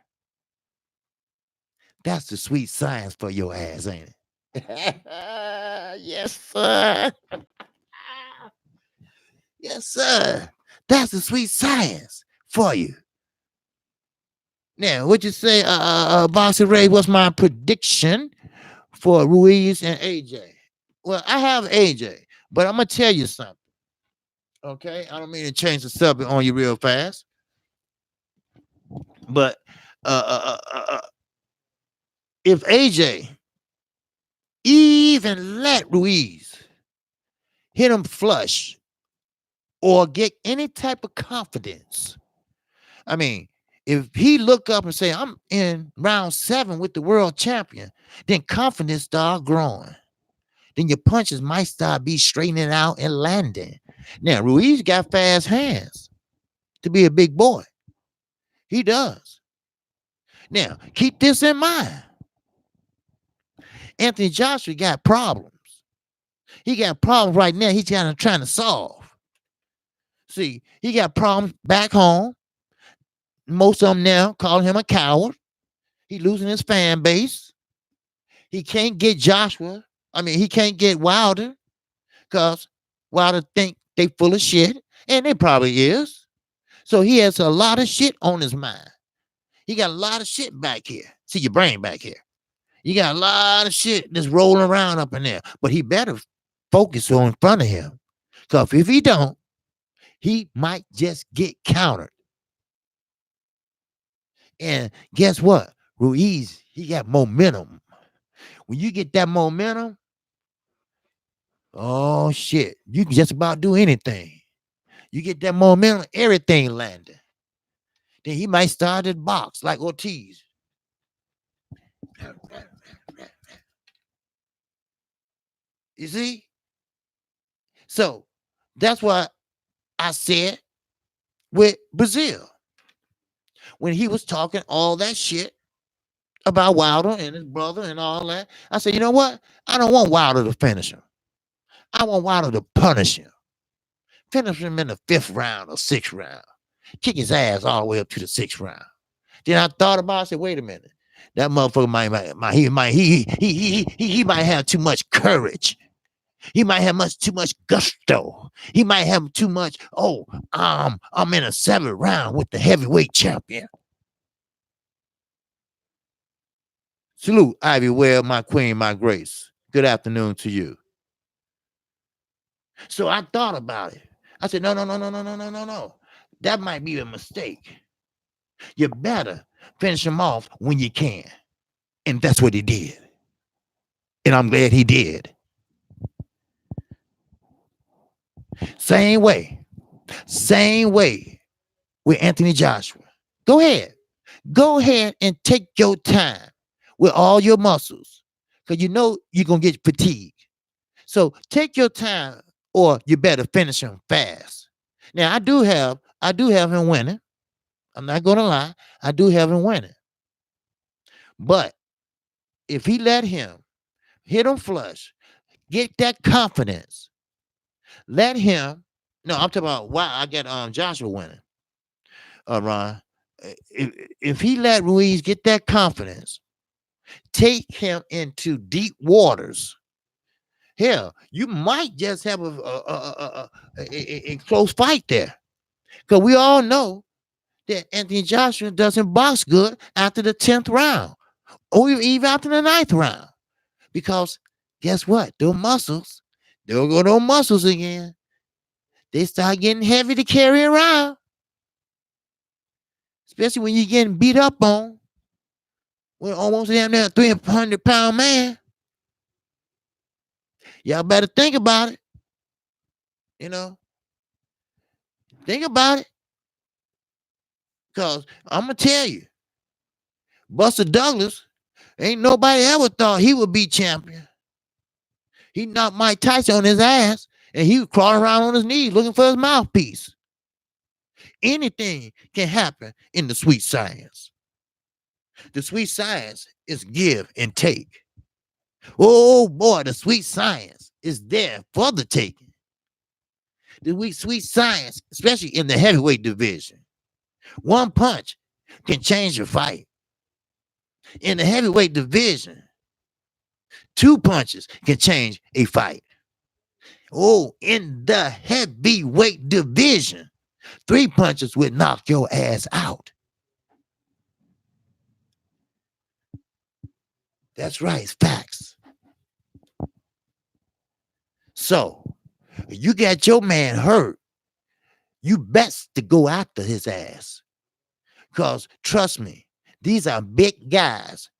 That's the sweet science for your ass, ain't it? Yes, sir. Yes, sir. That's the sweet science for you. Now, what you say, Boxer Ray, what's my prediction for Ruiz and AJ? Well, I have AJ, but I'm going to tell you something. Okay? I don't mean to change the subject on you real fast. But if AJ even let Ruiz hit him flush or get any type of confidence, I mean, if he look up and say, I'm in round 7 with the world champion, then confidence start growing. Then your punches might start be straightening out and landing. Now, Ruiz got fast hands to be a big boy. He does. Now, keep this in mind. Anthony Joshua got problems. He got problems right now he's trying to solve. See, he got problems back home. Most of them now calling him a coward. He losing his fan base. He can't get Joshua. I mean, he can't get Wilder because Wilder think they full of shit, and they probably is. So he has a lot of shit on his mind. He got a lot of shit back here. See your brain back here. You got a lot of shit that's rolling around up in there, but he better focus on in front of him. Because if he don't, he might just get countered. And guess what? Ruiz, he got momentum. When you get that momentum, oh shit, you can just about do anything. You get that momentum, everything landing. Then he might start his box like Ortiz. You see? So that's why I said with Brazil, when he was talking all that shit about Wilder and his brother and all that, I said, you know what? I don't want Wilder to finish him. I want Wilder to punish him. Finish him in the 5th round or 6th round. Kick his ass all the way up to the 6th round. Then I thought about it, I said, wait a minute. That motherfucker he might have too much courage. He might have too much gusto. He might have too much, I'm in a 7th round with the heavyweight champion. Salute, Ivy Well, my queen, my grace. Good afternoon to you. So I thought about it. I said, no. That might be a mistake. You better finish him off when you can. And that's what he did. And I'm glad he did. Same way with Anthony Joshua. Go ahead and take your time with all your muscles, because you know you're going to get fatigued. So take your time, or you better finish him fast. Now, I do have him winning. I'm not going to lie. I do have him winning. But if he let him hit him flush, get that confidence, let him. No, I'm talking about why I got Joshua winning. Ron, if he let Ruiz get that confidence, take him into deep waters. Hell, you might just have a close fight there, because we all know that Anthony Joshua doesn't box good after the 10th round, or even after the 9th round, because guess what? Those muscles, they'll go those muscles again. They start getting heavy to carry around, especially when you're getting beat up on. We're almost damn near a 300-pound man. Y'all better think about it. Think about it. Because I'm going to tell you, Buster Douglas, ain't nobody ever thought he would be champion. He knocked Mike Tyson on his ass, and he was crawling around on his knees looking for his mouthpiece. Anything can happen in the sweet science. The sweet science is give and take. Oh boy, the sweet science is there for the taking. The sweet science, especially in the heavyweight division. One punch can change a fight. In the heavyweight division, 2 punches can change a fight. Oh, in the heavyweight division, 3 punches would knock your ass out. That's right, it's facts. So, you got your man hurt, you best to go after his ass. Because, trust me, these are big guys.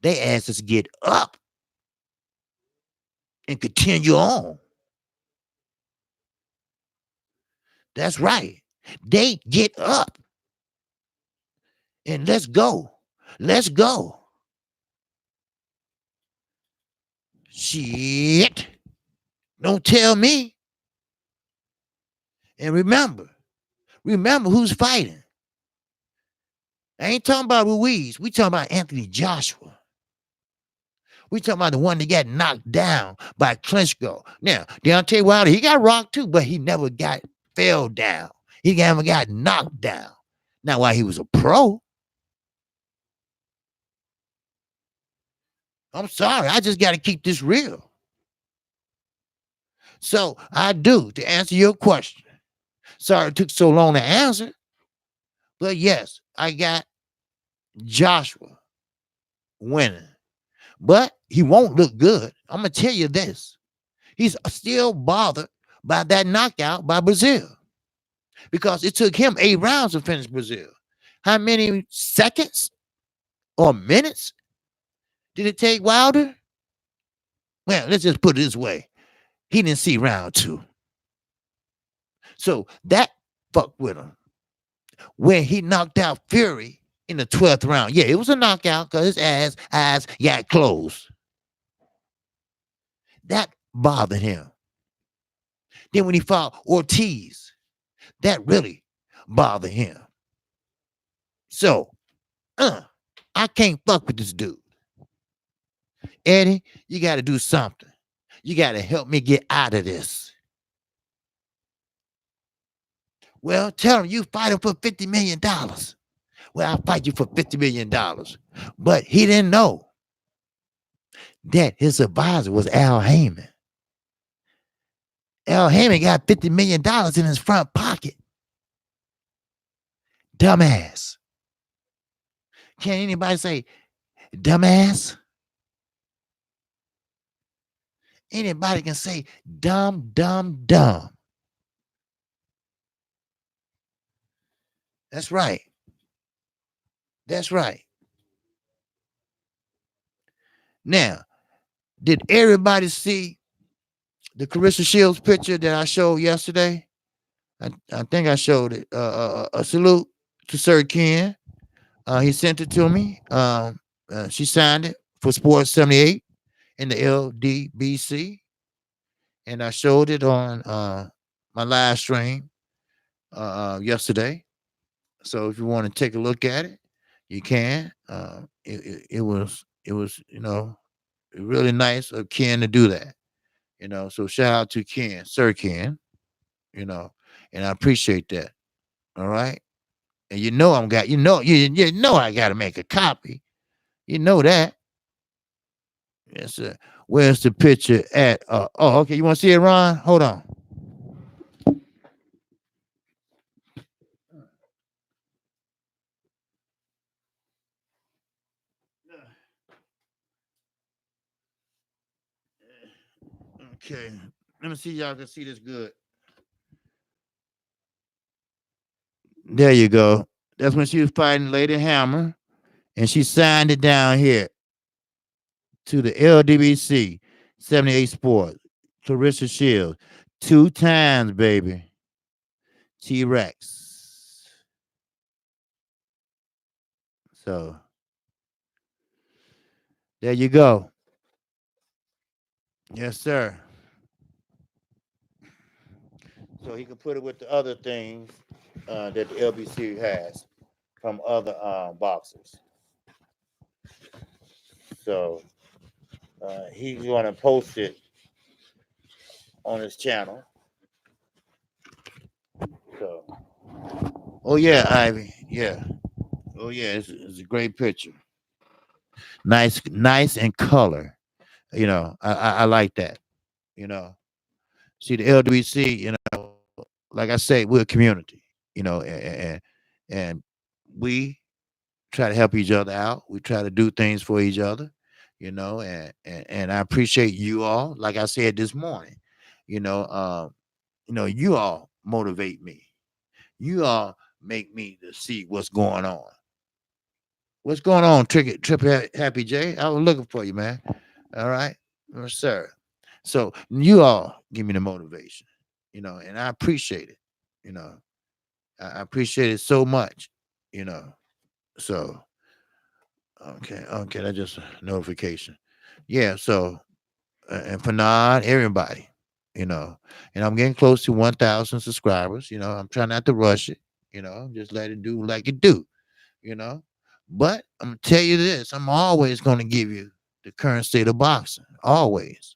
Their asses get up and continue on. That's right. They get up. And let's go. Let's go. Shit. Don't tell me. And remember who's fighting. I ain't talking about Ruiz. We talking about Anthony Joshua. We talking about the one that got knocked down by Klitschko. Now, Deontay Wilder, he got rocked too, but he never fell down. He never got knocked down. Not while he was a pro. I'm sorry. I just got to keep this real. So I do, to answer your question. Sorry it took so long to answer. But yes, I got Joshua winning. But he won't look good. I'm going to tell you this. He's still bothered by that knockout by Brazil, because it took him 8 rounds to finish Brazil. How many seconds or minutes did it take Wilder? Well, let's just put it this way. He didn't see round two. So that fucked with him. When he knocked out Fury in the 12th round. Yeah, it was a knockout because his eyes got closed. That bothered him. Then when he fought Ortiz, that really bothered him. So, I can't fuck with this dude. Eddie, you got to do something. You got to help me get out of this. Well, tell him you fight him for $50 million. Well, I'll fight you for $50 million. But he didn't know that his advisor was Al Heyman. Al Heyman got $50 million in his front pocket. Dumbass. Can anybody say dumbass? Anybody can say dumb. That's right. That's right. Now, did everybody see the Carissa Shields picture that I showed yesterday? I think I showed it. A salute to Sir Ken. He sent it to me. She signed it for Sports 78 in the LDBC. And I showed it on my live stream yesterday. So if you want to take a look at it, you can. It was really nice of Ken to do that. So shout out to Ken, Sir Ken. And I appreciate that. All right. And you know I got to make a copy. You know that. Yes, sir. Where's the picture at? Okay. You want to see it, Ron? Hold on. Okay. Let me see y'all can see this good. There you go. That's when she was fighting Lady Hammer. And she signed it down here to the LDBC 78 Sports. Clarissa Shields. 2 times, baby. T-Rex. So there you go. Yes, sir. So he can put it with the other things that the LBC has from other boxers. So he's going to post it on his channel. So, oh yeah, Ivy, yeah. Oh yeah, it's a great picture. Nice in color. I like that. See the LWC. Like I say, we're a community. And we try to help each other out. We try to do things for each other. And I appreciate you all. Like I said this morning, you all motivate me. You all make me to see what's going on. What's going on, Trip Happy J? I was looking for you, man. All right, yes, sir. So you all give me the motivation, and I appreciate it. I appreciate it so much, So okay, that's just a notification. Yeah, so and Fanad, everybody, and I'm getting close to 1,000 subscribers. I'm trying not to rush it. Just let it do like it do. But I'm gonna tell you this: I'm always gonna give you the current state of boxing, always.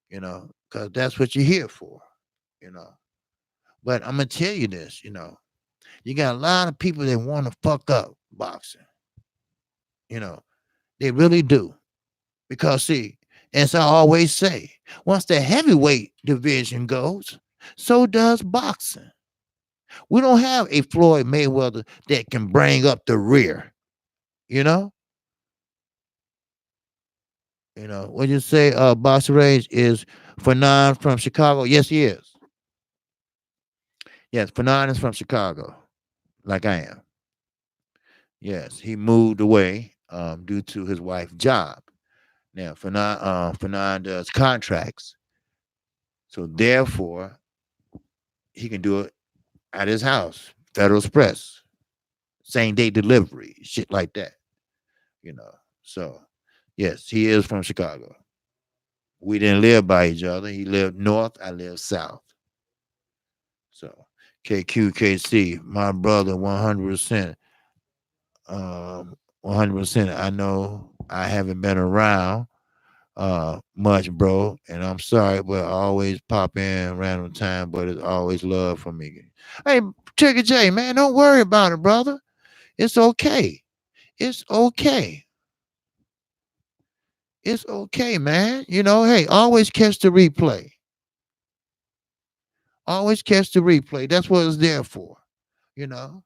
Because that's what you're here for. You know. But I'm gonna tell you this: you got a lot of people that want to fuck up boxing. They really do. Because see, as I always say, once the heavyweight division goes, so does boxing. We don't have a Floyd Mayweather that can bring up the rear. You know? What you say Boxer Rage is Fernand from Chicago? Yes, he is. Yes, Fernand is from Chicago, like I am. Yes, he moved away due to his wife's job. Now, Fanon does contracts, so therefore he can do it at his house, Federal Express, same day delivery, shit like that. You know. So, yes, he is from Chicago. We didn't live by each other. He lived north, I lived south. So, Kqkc, my brother, 100%. 100%. I know I haven't been around much, bro, and I'm sorry, but I always pop in random time, but it's always love from me. Hey, Trigger J, man, don't worry about it, brother. It's okay. It's okay. It's okay, man. Hey, always catch the replay. Always catch the replay. That's what it's there for. You know.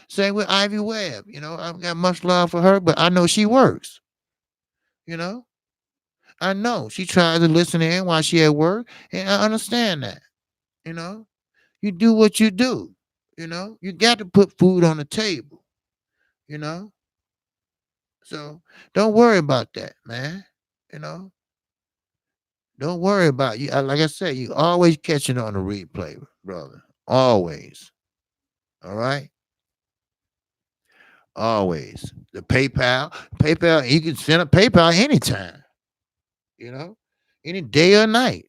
Same with Ivy Webb. I've got much love for her, but I know she works. You know, I know she tries to listen in while she at work, and I understand that. You know, you do what you do. You got to put food on the table. You know, so don't worry about that, man. You know, don't worry about you. Like I said, you always catch it on the replay, brother. Always. All right. Always. The PayPal, you can send a PayPal anytime, you know, any day or night.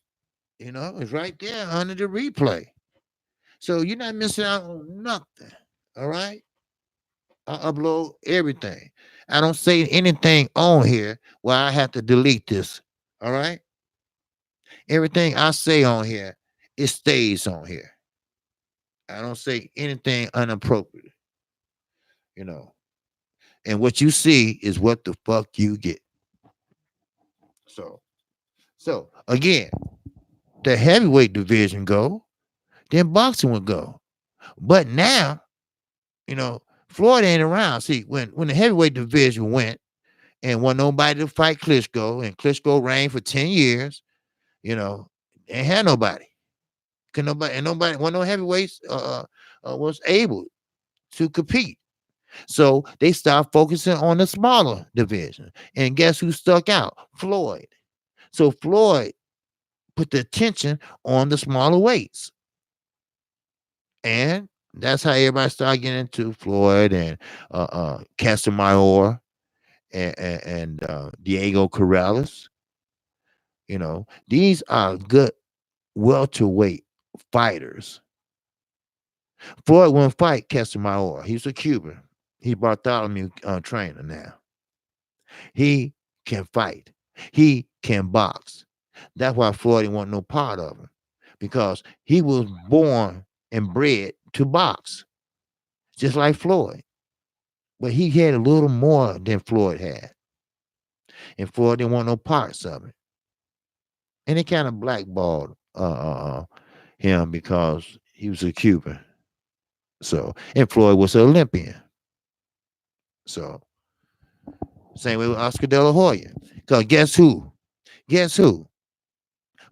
It's right there under the replay. So you're not missing out on nothing. All right. I upload everything. I don't say anything on here where I have to delete this. All right. Everything I say on here, it stays on here. I don't say anything inappropriate, you know. And what you see is what the fuck you get. So, so again, the heavyweight division go, then boxing would go. But now, Floyd ain't around. See, when the heavyweight division went and want nobody to fight Klitschko, and Klitschko reigned for 10 years, ain't had nobody. Could nobody and nobody one no heavyweights was able to compete. So they stopped focusing on the smaller division. And guess who stuck out? Floyd. So Floyd put the attention on the smaller weights. And that's how everybody started getting into Floyd and Casamayor and Diego Corrales. These are good welterweight fighters. Floyd wouldn't fight Casamayor. He's a Cuban. He's Bartholomew trainer now. He can fight. He can box. That's why Floyd didn't want no part of him, because he was born and bred to box, just like Floyd. But he had a little more than Floyd had, and Floyd didn't want no parts of it. And they kind of blackballed him because he was a Cuban. So, and Floyd was an Olympian. So, same way with Oscar De La Hoya. Because guess who? Guess who?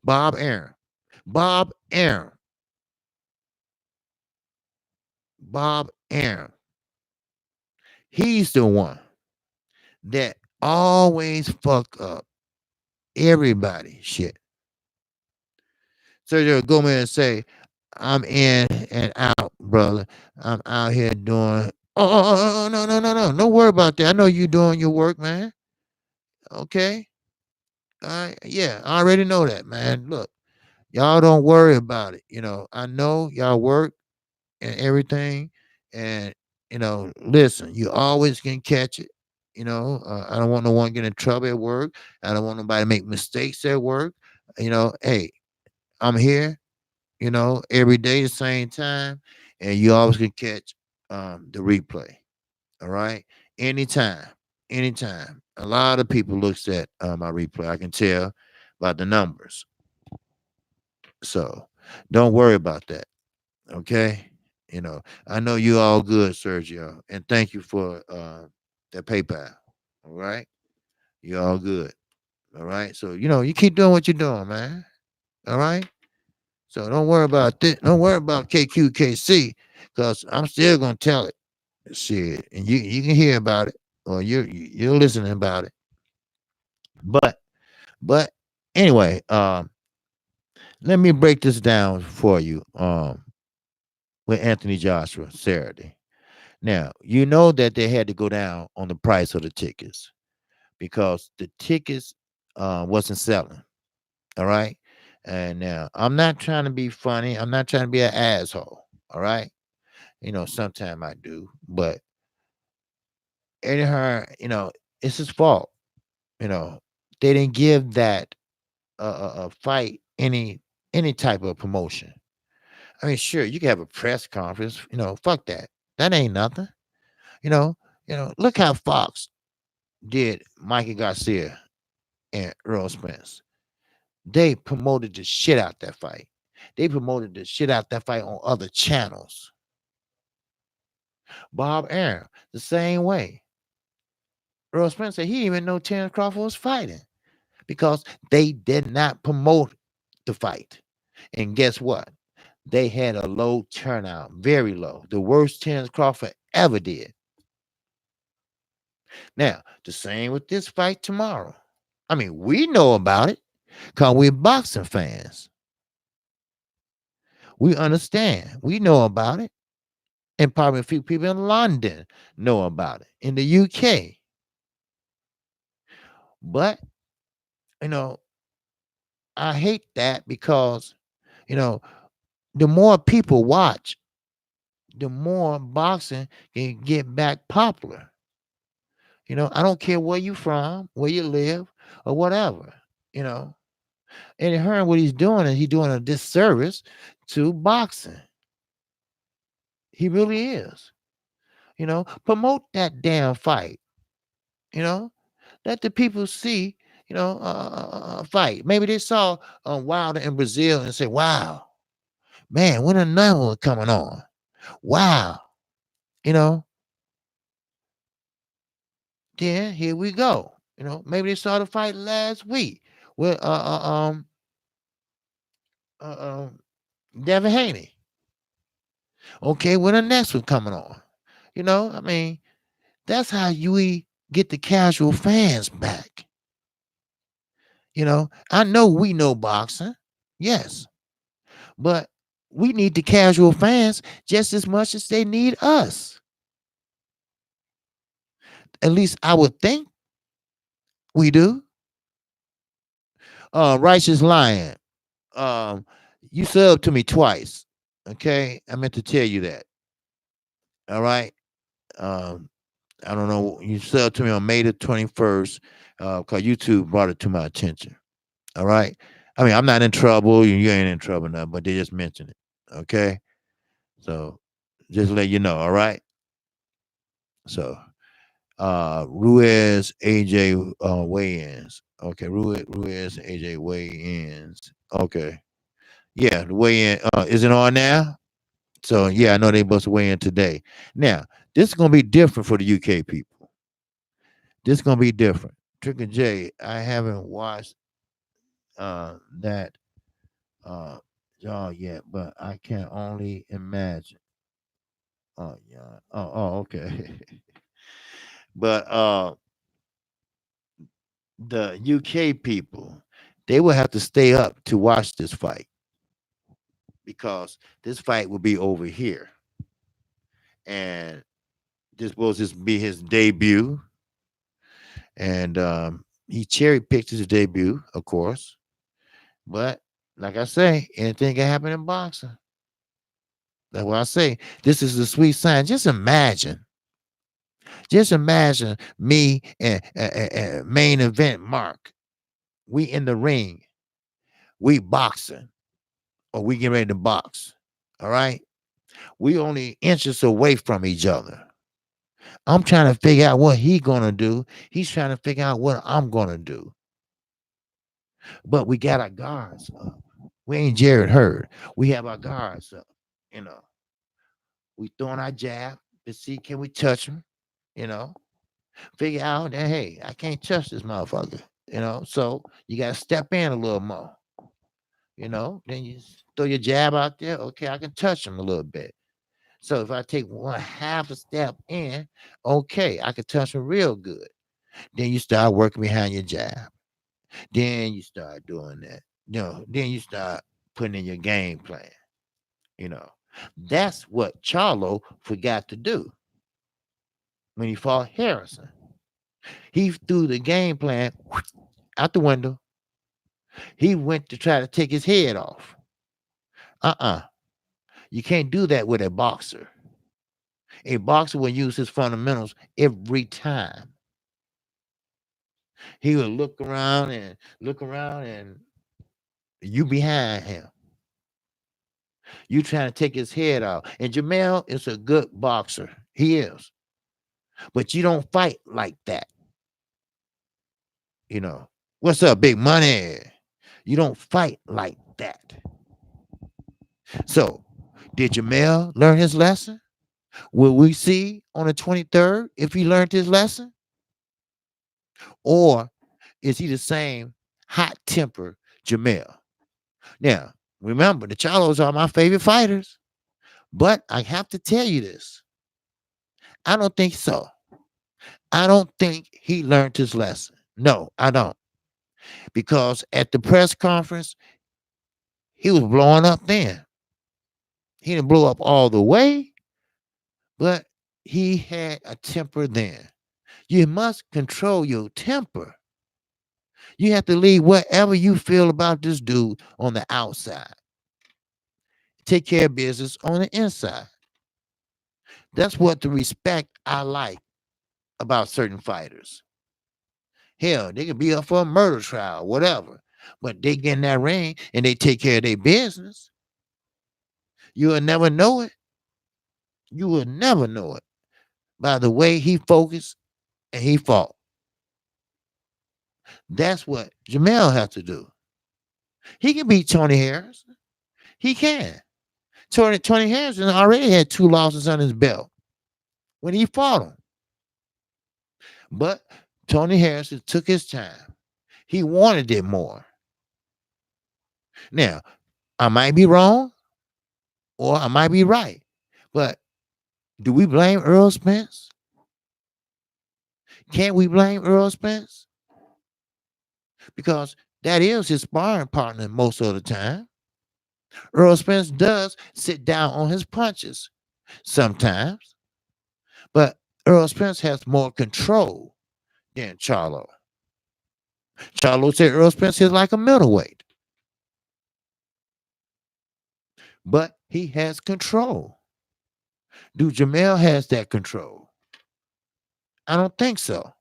Bob Arum. Bob Arum. Bob Arum. He's the one that always fuck up everybody shit. Sergio Gomez and say, I'm in and out, brother. I'm out here doing. Oh, no, no, no, no. Don't worry about that. I know you doing your work, man. Okay. All right. Yeah, I already know that, man. Look, y'all don't worry about it. I know y'all work and everything. And, listen, you always can catch it. I don't want no one getting in trouble at work. I don't want nobody to make mistakes at work. Hey, I'm here, every day the same time, and you always can catch the replay. All right. Anytime. Anytime. A lot of people looks at my replay. I can tell by the numbers. So don't worry about that. Okay. I know you all good, Sergio. And thank you for that PayPal. All right. You all good. All right. So, you keep doing what you're doing, man. All right. So don't worry about this. Don't worry about KQKC, because I'm still gonna tell it. Shit, and you can hear about it, or you're listening about it. But but anyway, let me break this down for you. With Anthony Joshua Saturday. Now you know that they had to go down on the price of the tickets because the tickets wasn't selling. All right. And now I'm not trying to be funny. I'm not trying to be an asshole. All right. Sometimes I do, but anyhow, it's his fault. You know, they didn't give that fight any type of promotion. I mean, sure, you can have a press conference. Fuck that. That ain't nothing. You know, look how Fox did Mikey Garcia and Earl Spence. They promoted the shit out that fight. They promoted the shit out that fight on other channels. Bob Arum, the same way. Earl Spence said he didn't even know Terrence Crawford was fighting because they did not promote the fight. And guess what? They had a low turnout, very low, the worst Terrence Crawford ever did. Now, the same with this fight tomorrow. I mean, we know about it because we're boxing fans. We understand. We know about it. And probably a few people in London know about it, in the UK. But, you know, I hate that because, you know, the more people watch, the more boxing can get back popular. I don't care where you from, where you live, or whatever. You know, and hearing what he's doing is he's doing a disservice to boxing. He really is. Promote that damn fight. You know, let the people see. Fight. Maybe they saw Wilder in Brazil and say, "Wow, man, when another one coming on? Wow." You know, then here we go. Maybe they saw the fight last week with uh, um, Devin Haney. Okay, when the next one coming on? I mean, that's how we get the casual fans back. I know we know boxing, yes, but we need the casual fans just as much as they need us. At least I would think we do. Righteous Lion, um, you subbed to me twice. Okay, I meant to tell you that. All right. Um, I don't know. You subbed to me on May the 21st because YouTube brought it to my attention. All right. I mean, I'm not in trouble. You ain't in trouble now, but they just mentioned it. Okay. So just let you know. All right. So Ruiz AJ weigh-ins. Okay, Ruiz AJ weigh-ins. Okay. Yeah, the weigh-in is it on now? So yeah, I know they supposed to weigh in today. Now, this is gonna be different for the UK people. This is gonna be different. Trick J, I haven't watched that y'all yet, but I can only imagine. Oh yeah. Oh, okay. But the UK people, they will have to stay up to watch this fight because this fight will be over here. And this supposed to be his debut. And he cherry picked his debut, of course. But like I say, anything can happen in boxing. That's what I say. This is a sweet sign. Just imagine me and main event Mark. We in the ring. We boxing, or we get ready to box. All right. We only inches away from each other. I'm trying to figure out what he gonna do. He's trying to figure out what I'm gonna do. But we got our guards up. We ain't Jared Hurd. We have our guards up. You know, we throwing our jab to see can we touch him. You know, figure out that hey, I can't touch this motherfucker. So you gotta step in a little more. Then you throw your jab out there. Okay, I can touch him a little bit. So if I take one half a step in, okay, I can touch him real good. Then you start working behind your jab. Then you start doing that. Then you start putting in your game plan. You know, that's what Charlo forgot to do when he fought Harrison. He threw the game plan out the window. He went to try to take his head off. Uh-uh. You can't do that with a boxer. A boxer will use his fundamentals every time. He will look around and you behind him. You trying to take his head off. And Jamel is a good boxer. He is. But you don't fight like that. You know. What's up, big money? You don't fight like that. So, did Jamel learn his lesson? Will we see on the 23rd if he learned his lesson? Or is he the same hot temper Jamel? Now, remember, the Chalos are my favorite fighters. But I have to tell you this. I don't think so. I don't think he learned his lesson. No, I don't. Because at the press conference, he was blowing up then. He didn't blow up all the way, but he had a temper then. You must control your temper. You have to leave whatever you feel about this dude on the outside. Take care of business on the inside. That's what the respect I like about certain fighters. Hell, they could be up for a murder trial, whatever. But they get in that ring and they take care of their business. You will never know it. You will never know it by the way he focused and he fought. That's what Jamel has to do. He can beat Tony Harris. He can. Tony Harrison already had 2 losses on his belt when he fought him. But Tony Harrison took his time. He wanted it more. Now, I might be wrong or I might be right. But do we blame Earl Spence? Can't we blame Earl Spence? Because that is his sparring partner most of the time. Earl Spence does sit down on his punches sometimes, but Earl Spence has more control than Charlo. Charlo said Earl Spence is like a middleweight, but he has control. Do Jamel has that control? I don't think so.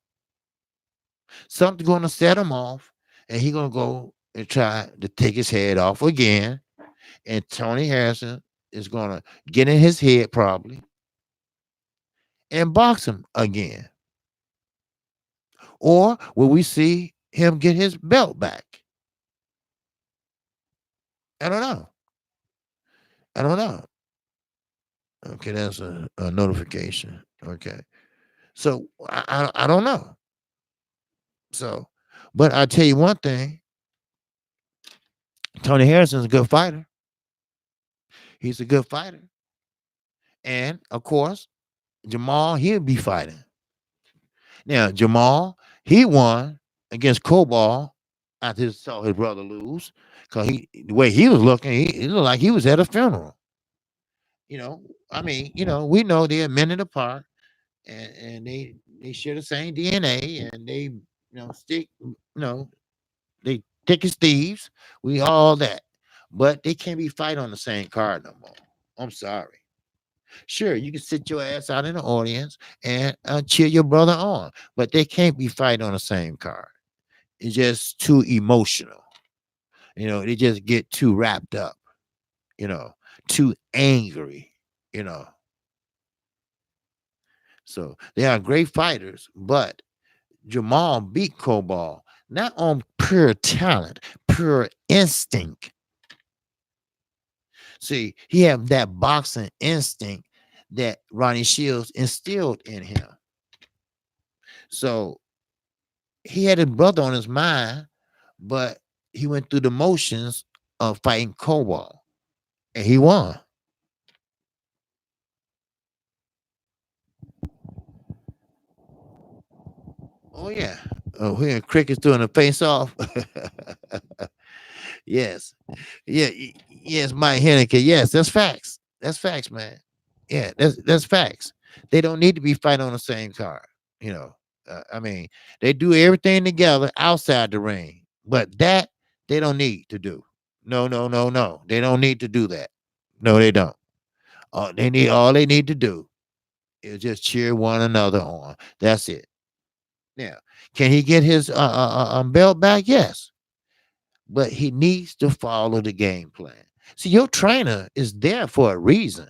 Something's going to set him off, and he's going to go and try to take his head off again. And Tony Harrison is going to get in his head probably and box him again. Or will we see him get his belt back? I don't know. I don't know. Okay, that's a notification. Okay. So I don't know. So, but I tell you one thing, Tony Harrison's a good fighter. He's a good fighter. And of course, Jamal, he'll be fighting. Now, Jamal, he won against Cobalt after he saw his brother lose. Because the way he was looking, it looked like he was at a funeral. I mean, we know they're a minute apart and they share the same DNA and they, stick, they thick as thieves. We all that. But they can't be fighting on the same card no more. I'm sorry. Sure, you can sit your ass out in the audience and cheer your brother on, but they can't be fighting on the same card. It's just too emotional. They just get too wrapped up, you know, too angry, you know. So they are great fighters, but Jamal beat Cobalt not on pure talent, pure instinct. See, he had that boxing instinct that Ronnie Shields instilled in him. So he had his brother on his mind, but he went through the motions of fighting Cobalt, and he won. Oh yeah. Oh, we and crickets doing a face off. Yes. Yeah. Yes, Mike Henneke. Yes, that's facts. That's facts, man. Yeah, that's facts. They don't need to be fighting on the same card. You know, I mean, they do everything together outside the ring, but that they don't need to do. No, no, no, no. They don't need to do that. No, they don't. All they need to do is just cheer one another on. That's it. Now, can he get his belt back? Yes, but he needs to follow the game plan. See, your trainer is there for a reason.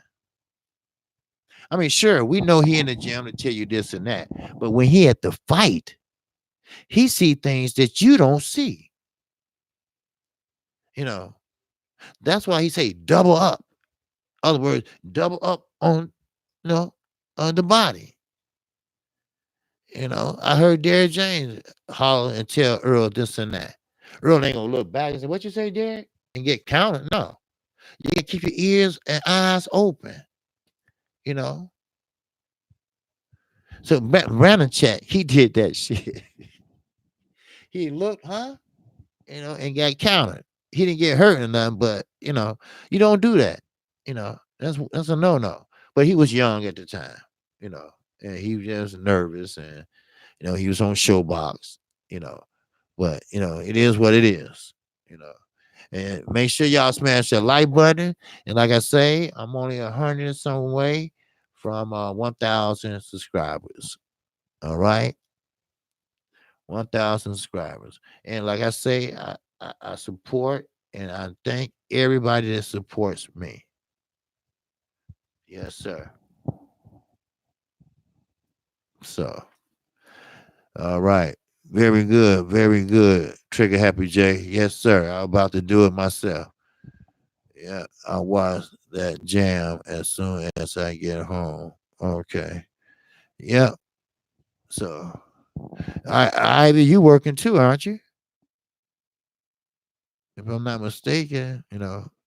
I mean, sure, we know he in the gym to tell you this and that, but when he at the fight, he see things that you don't see. You know, that's why he say double up. Other words, double up on, on the body. I heard Derrick James holler and tell Earl this and that. Earl ain't gonna look back and say, "What you say, Derrick?" and get counted. No, you gotta keep your ears and eyes open. You know. So Brandon Check, he did that shit. He looked, huh? And got counted. He didn't get hurt or nothing, but you don't do that. That's a no. But he was young at the time, you know, and he was just nervous, and he was on showbox, you know. But it is what it is, you know. And make sure y'all smash that like button. And like I say, I'm only 100 and some way from 1,000 subscribers. All right, 1,000 subscribers. And like I say, I support and I thank everybody that supports me. Yes, sir. So, all right. Very good. Very good. Trigger Happy J. Yes, sir. I'm about to do it myself. Yeah, I'll watch that jam as soon as I get home. Okay. Yep. So, Ivy, you working too, aren't you? If I'm not mistaken,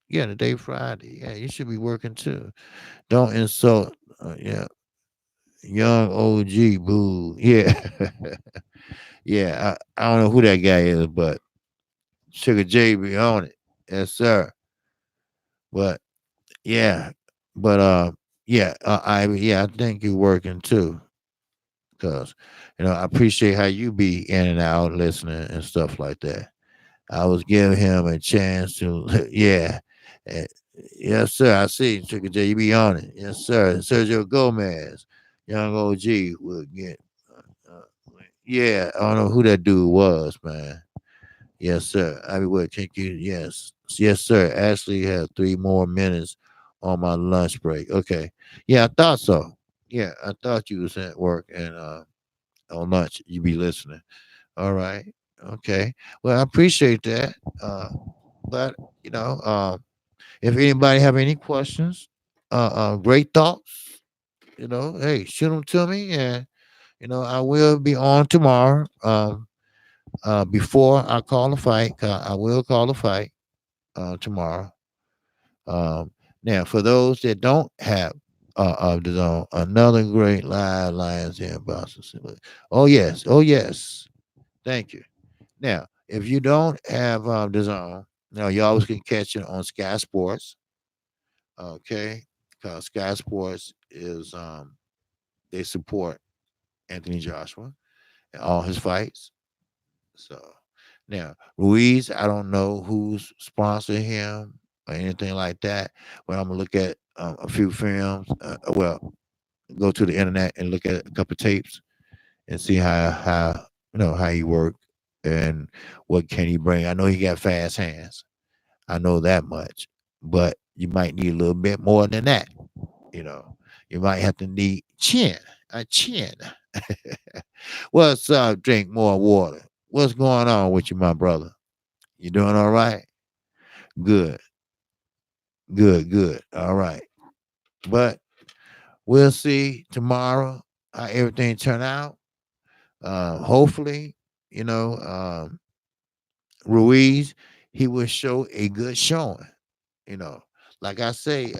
yeah, today Friday. Yeah, you should be working too. Don't insult. Yeah, young OG boo. Yeah, yeah. I don't know who that guy is, but Sugar J be on it. Yes, sir. But yeah, but yeah, I think you working too, cause I appreciate how you be in and out listening and stuff like that. I was giving him a chance to, yeah. eh, Yes, sir. I see. Tricky J, you be on it. Yes, sir. Sergio Gomez, young OG, will get. Uh, yeah, I don't know who that dude was, man. Yes, sir. I mean, what? Can you? Yes, yes, sir. Ashley has 3 more minutes on my lunch break. Okay. Yeah, I thought so. Yeah, I thought you was at work and on lunch. You be listening. All right. Okay. Well, I appreciate that. But you know, if anybody have any questions, great thoughts, hey, shoot them to me, and I will be on tomorrow. Before I call the fight, I will call the fight tomorrow. Um, Now, for those that don't have the zone, another great live Lions Den boxing. Oh yes, thank you. Now, if you don't have the zone, now you always can catch it on Sky Sports. Okay, because Sky Sports is they support Anthony Joshua and all his fights. So now Ruiz, I don't know who's sponsoring him or anything like that, but I'm gonna look at a few films. Well, go to the internet and look at a couple of tapes and see how how he work and what can he bring. I know he got fast hands. I know that much, but you might need a little bit more than that. You know, you might have to need a chin. What's up? Drink more water. What's going on with you, my brother? You doing all right? Good, good. All right. But we'll see tomorrow how everything turn out. Hopefully, you know, Ruiz, he will show a good showing. You know, like I say,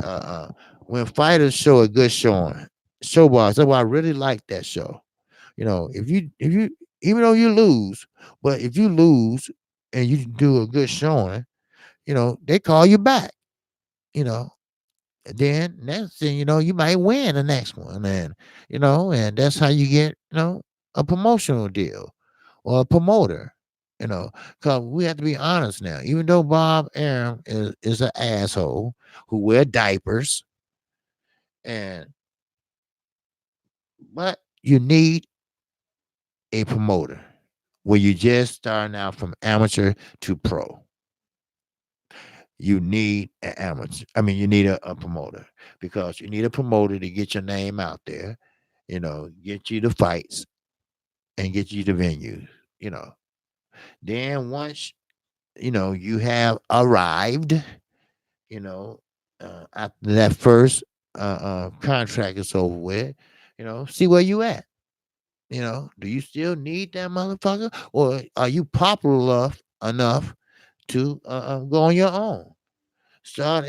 when fighters show a good showing, showbox. That's why I really like that show. If you even though you lose. But if you lose and you do a good showing, they call you back. You know, then next thing you know, you might win the next one, and that's how you get a promotional deal or a promoter. Because we have to be honest now. Even though Bob Arum is an asshole who wear diapers, and but you need a promoter where you just starting out from amateur to pro. You need an amateur. I mean, you need a promoter, because you need a promoter to get your name out there, get you the fights and get you the venues, you know. Then once, you have arrived, you know, after that first contract is over with, see where you at. Do you still need that motherfucker, or are you popular enough to go on your own? Start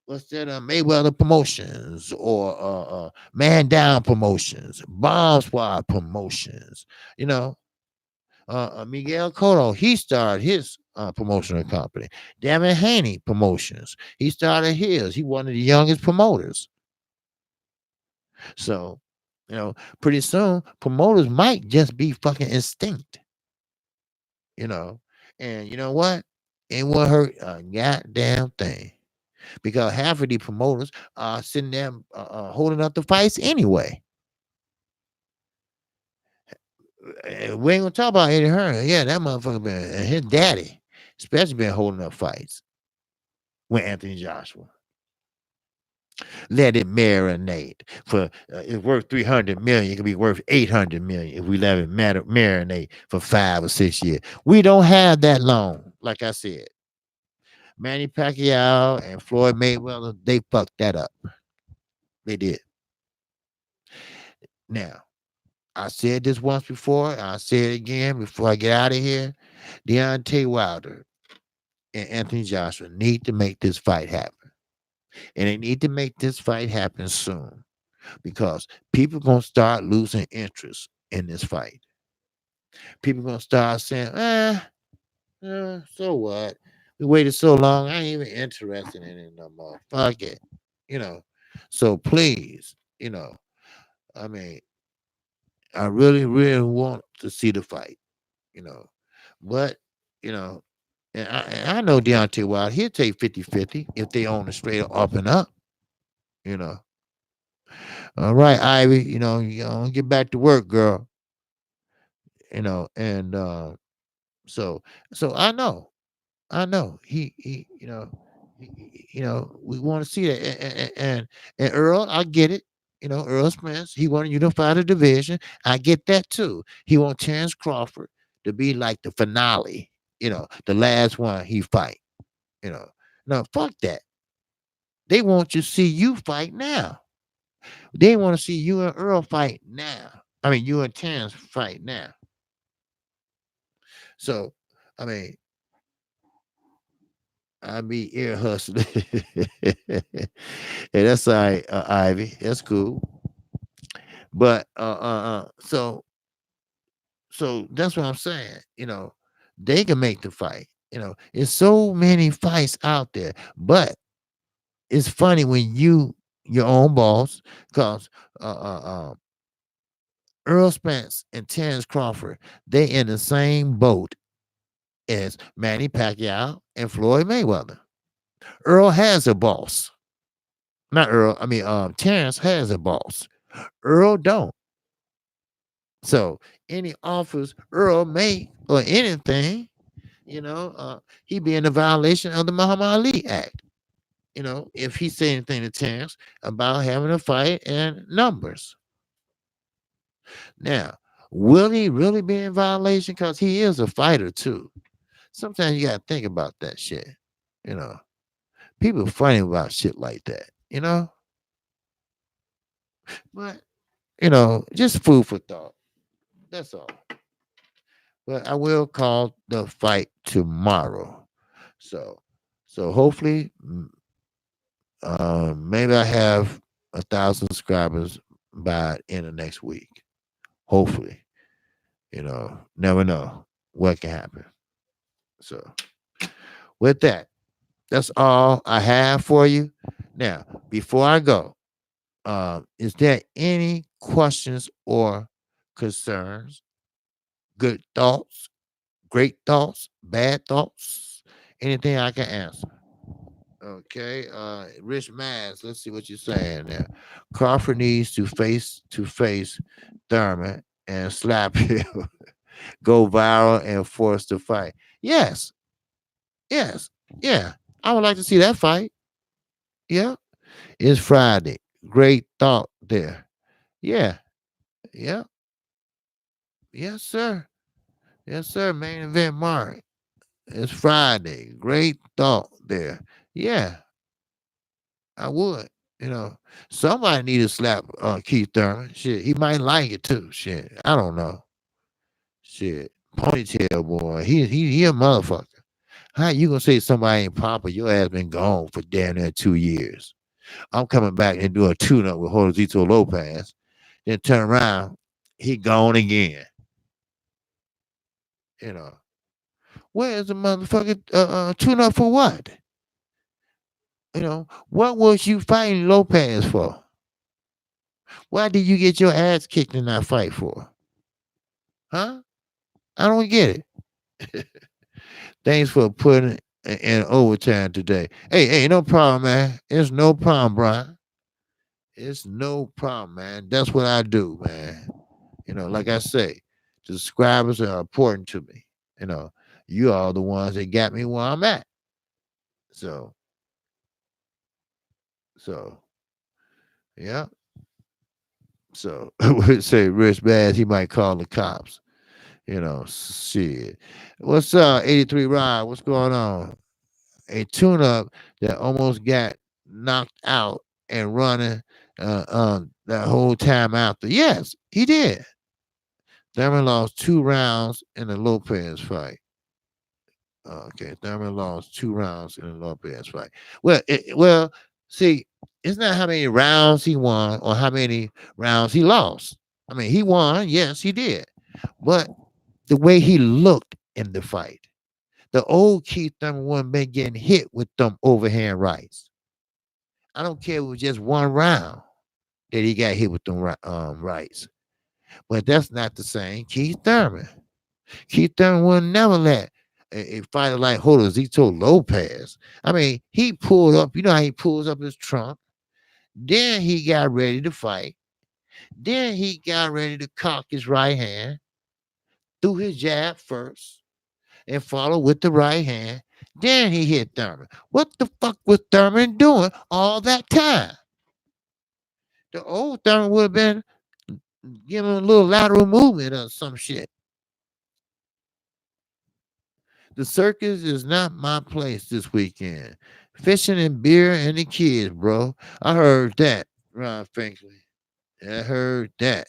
what's that? Mayweather Promotions, or Man Down Promotions, Bomb Squad Promotions. You know, Miguel Cotto, he started his promotional company. Devin Haney Promotions, he started his. He one of the youngest promoters. So, pretty soon promoters might just be fucking extinct. You know, and you know what? It won't hurt a goddamn thing, because half of the promoters are sitting there holding up the fights anyway. We ain't gonna talk about Eddie Hearn. Yeah, that motherfucker been, and his daddy, especially, been holding up fights with Anthony Joshua. Let it marinate. For it's worth 300 million. It could be worth 800 million if we let it marinate for 5 or 6 years. We don't have that long. Like I said, Manny Pacquiao and Floyd Mayweather, they fucked that up. They did. Now, I said this once before. I'll say it again before I get out of here. Deontay Wilder and Anthony Joshua need to make this fight happen. And they need to make this fight happen soon, because people going to start losing interest in this fight. People going to start saying, so what? We waited so long. I ain't even interested in it no more. Fuck it. You know. So please, I mean, I really, really want to see the fight, you know. But, you know, and I know Deontay Wilder, he'll take 50-50 if they own it straight up and up, you know. All right, Ivy, get back to work, girl. And so I know we want to see that, and Earl, I get it. Earl Spence, he want to unify the division. I get that too. He want Terrence Crawford to be like the finale. The last one he fight. No, fuck that. They want to see you fight now. They want to see you and Earl fight now. I mean, you and Terrence fight now. So, I mean, I be ear hustling. And that's all right, Ivy. That's cool. But so that's what I'm saying. They can make the fight. It's so many fights out there, but it's funny when your own boss, because Earl Spence and Terrence Crawford, they in the same boat as Manny Pacquiao and Floyd Mayweather. Earl has a boss. Not Earl. I mean, Terrence has a boss. Earl don't. So any offers Earl make or anything, he be in a violation of the Muhammad Ali Act. If he say anything to Terrence about having a fight and numbers. Now, will he really be in violation? Because he is a fighter too. Sometimes you gotta think about that shit. You know, people funny about shit like that. But just food for thought. That's all. But I will call the fight tomorrow. So hopefully, maybe I have 1,000 subscribers by end of next week. Hopefully, never know what can happen. So with that, that's all I have for you. Now, before I go, is there any questions or concerns? Good thoughts, great thoughts, bad thoughts, anything I can answer. Okay, Rich Mass, let's see what you're saying there. Crawford needs to face Thurman and slap him, go viral and force to fight. Yes, yes, yeah. I would like to see that fight. Yeah, it's Friday. Great thought there. Yeah, yeah, yes, sir. Yes, sir. Main event Mark. It's Friday. Great thought there. Yeah, I would. You know, somebody need to slap Keith Thurman. Shit, he might like it too. Shit, I don't know. Shit, ponytail boy. He a motherfucker. How you gonna say somebody ain't Papa? Your ass been gone for damn near 2 years. I'm coming back and do a tune-up with Josito Lopez. Then turn around, he gone again. You know, where's the motherfucker tune-up for what? What was you fighting Lopez for? Why did you get your ass kicked in that fight for? Huh? I don't get it. Thanks for putting in overtime today. Hey, no problem, man. It's no problem, Brian. It's no problem, man. That's what I do, man. Like I say, the subscribers are important to me. You know, you are the ones that got me where I'm at. So, so yeah. So would say Rich Bass, he might call the cops. Shit. What's up, 83 Rod? What's going on? A tune up that almost got knocked out and running that whole time after. Yes, he did. Thurman lost 2 rounds in the Lopez fight. Okay, Thurman lost 2 rounds in the Lopez fight. Well, see, it's not how many rounds he won or how many rounds he lost. I mean, he won, yes, he did, but the way he looked in the fight, the old Keith Thurman wasn't been getting hit with them overhand rights. I don't care if it was just 1 round that he got hit with them rights, but that's not the same Keith Thurman. Keith Thurman would never let a fighter like Zito Lopez. I mean, he pulled up. You know how he pulls up his trunk. Then he got ready to fight. Then he got ready to cock his right hand, threw his jab first, and followed with the right hand. Then he hit Thurman. What the fuck was Thurman doing all that time? The old Thurman would have been giving a little lateral movement or some shit. The circus is not my place this weekend. Fishing and beer and the kids, bro. I heard that, Ron Finkley. I heard that.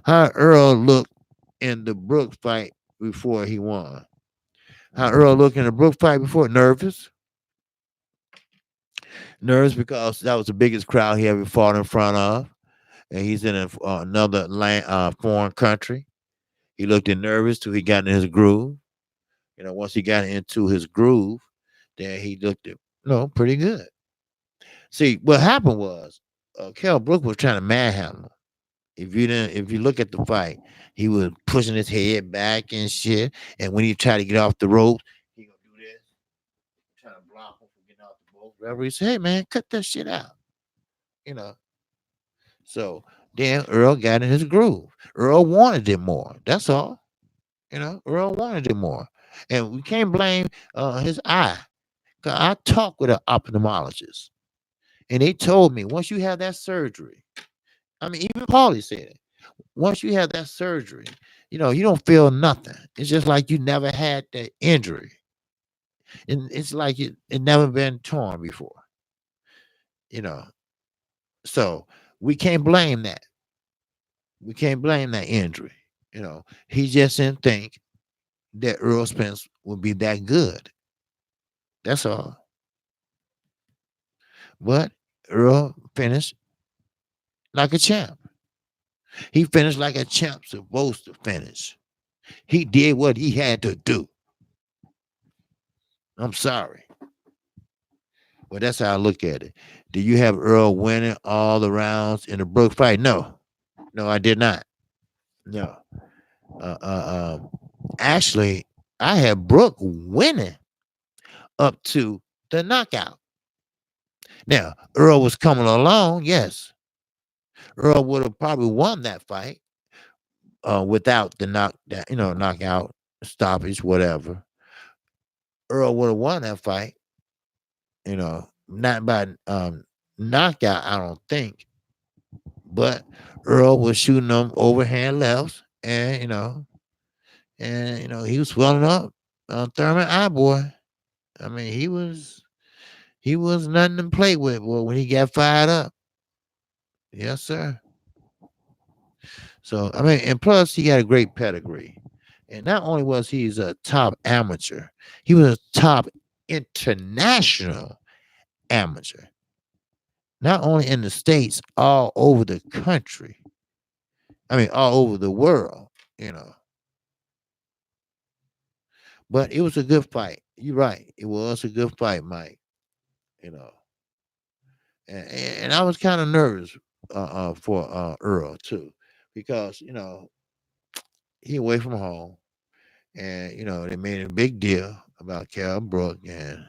How Earl looked in the Brooks fight before he won. How Earl looked in the Brooks fight before? Nervous. Nervous because that was the biggest crowd he ever fought in front of. And he's in another foreign country. He looked nervous till he got in his groove. Once he got into his groove, then he looked pretty good. See, what happened was Kell Brook was trying to manhandle him. If you look at the fight, he was pushing his head back and shit. And when he tried to get off the rope, he gonna do this, trying to block him from getting off the rope. Referee said, "Hey man, cut that shit out." You know. So then Earl got in his groove. Earl wanted it more. That's all. Earl wanted it more, and we can't blame his eye. 'Cause I talked with an ophthalmologist, and they told me once you have that surgery, I mean, even Paulie said it. Once you have that surgery, you don't feel nothing. It's just like you never had the injury, and it's like it never been torn before. You know, so we can't blame that. We can't blame that injury. He just didn't think that Earl Spence would be that good. That's all. But Earl finished like a champ. He finished like a champ supposed to finish. He did what he had to do. I'm sorry. Well, that's how I look at it. Do you have Earl winning all the rounds in the Brook fight? No. No, I did not. No. Uh, uh, um, Actually, I had Brooke winning up to the knockout. Now, Earl was coming along. Yes, Earl would have probably won that fight without the knockout, stoppage, whatever. Earl would have won that fight. Not by knockout, I don't think. But Earl was shooting them overhand lefts, and he was swelling up Thurman eye boy. I mean, he was nothing to play with, boy, when he got fired up. Yes, sir. So I mean, and plus he got a great pedigree. And not only was he's a top amateur, he was a top international amateur. Not only in the States, all over the country. I mean, all over the world, you know. But it was a good fight. You're right. It was a good fight, Mike. You know. And I was kind of nervous for Earl too, because he away from home, and they made a big deal about Cal Brook and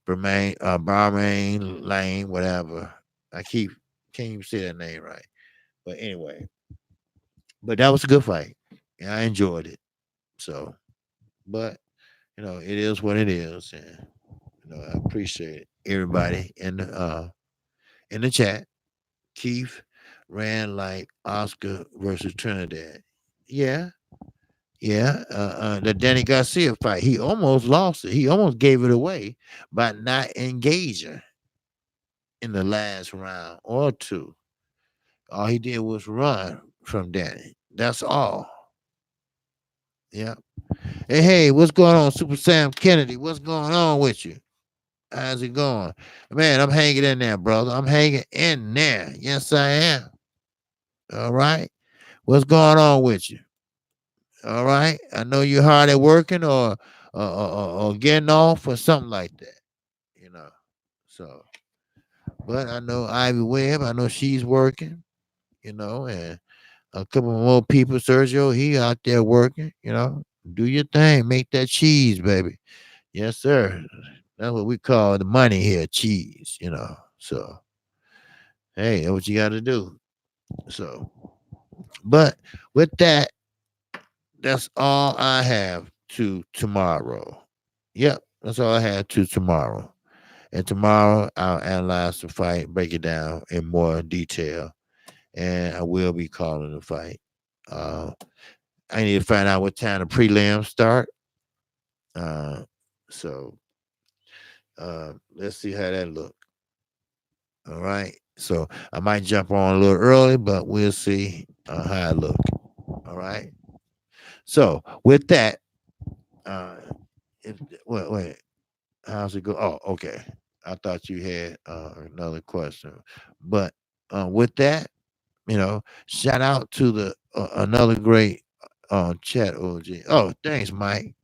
Barmain Lane, whatever. I can't even say that name right, but anyway, but that was a good fight, and I enjoyed it. So, but it is what it is, and I appreciate everybody in the chat. Keith ran like Oscar versus Trinidad. Yeah, yeah. The Danny Garcia fight, he almost lost it. He almost gave it away by not engaging in the last round or two. All he did was run from Danny. That's all. Yeah. Hey, what's going on, Super Sam Kennedy? What's going on with you? How's it going? Man, I'm hanging in there, brother. I'm hanging in there. Yes, I am. All right. What's going on with you? All right. I know you're hard at working or getting off or something like that. You know. So, but I know Ivy Webb. I know she's working. And a couple more people. Sergio, he out there working. Do your thing. Make that cheese, baby. Yes, sir. That's what we call the money here, cheese. So, hey, that's what you got to do. So, but with that, that's all I have to tomorrow. Yep, that's all I have to tomorrow. And tomorrow I'll analyze the fight, break it down in more detail, and I will be calling the fight. Uh, I need to find out what time the prelims start. Uh, so let's see how that look. All right. So I might jump on a little early, but we'll see how it look. All right. So with that, uh, wait, how's it go? Oh, okay. I thought you had another question, but with that, shout out to the another great chat OG. Oh, thanks, Mike.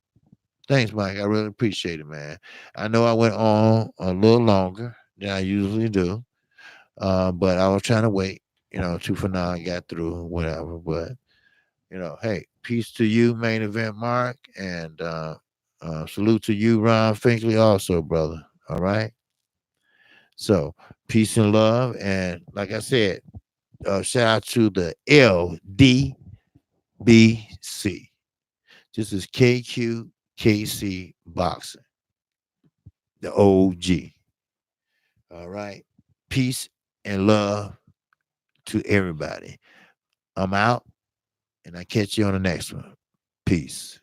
Thanks, Mike. I really appreciate it, man. I know I went on a little longer than I usually do, but I was trying to wait. Two for nine got through, whatever. But hey, peace to you, main event, Mark, and salute to you, Ron Finkley, also, brother. All right. So peace and love, and like I said, shout out to the LDBC. This is Kqkc Boxing, the OG. All right. Peace and love to everybody. I'm out, and I catch you on the next one. Peace.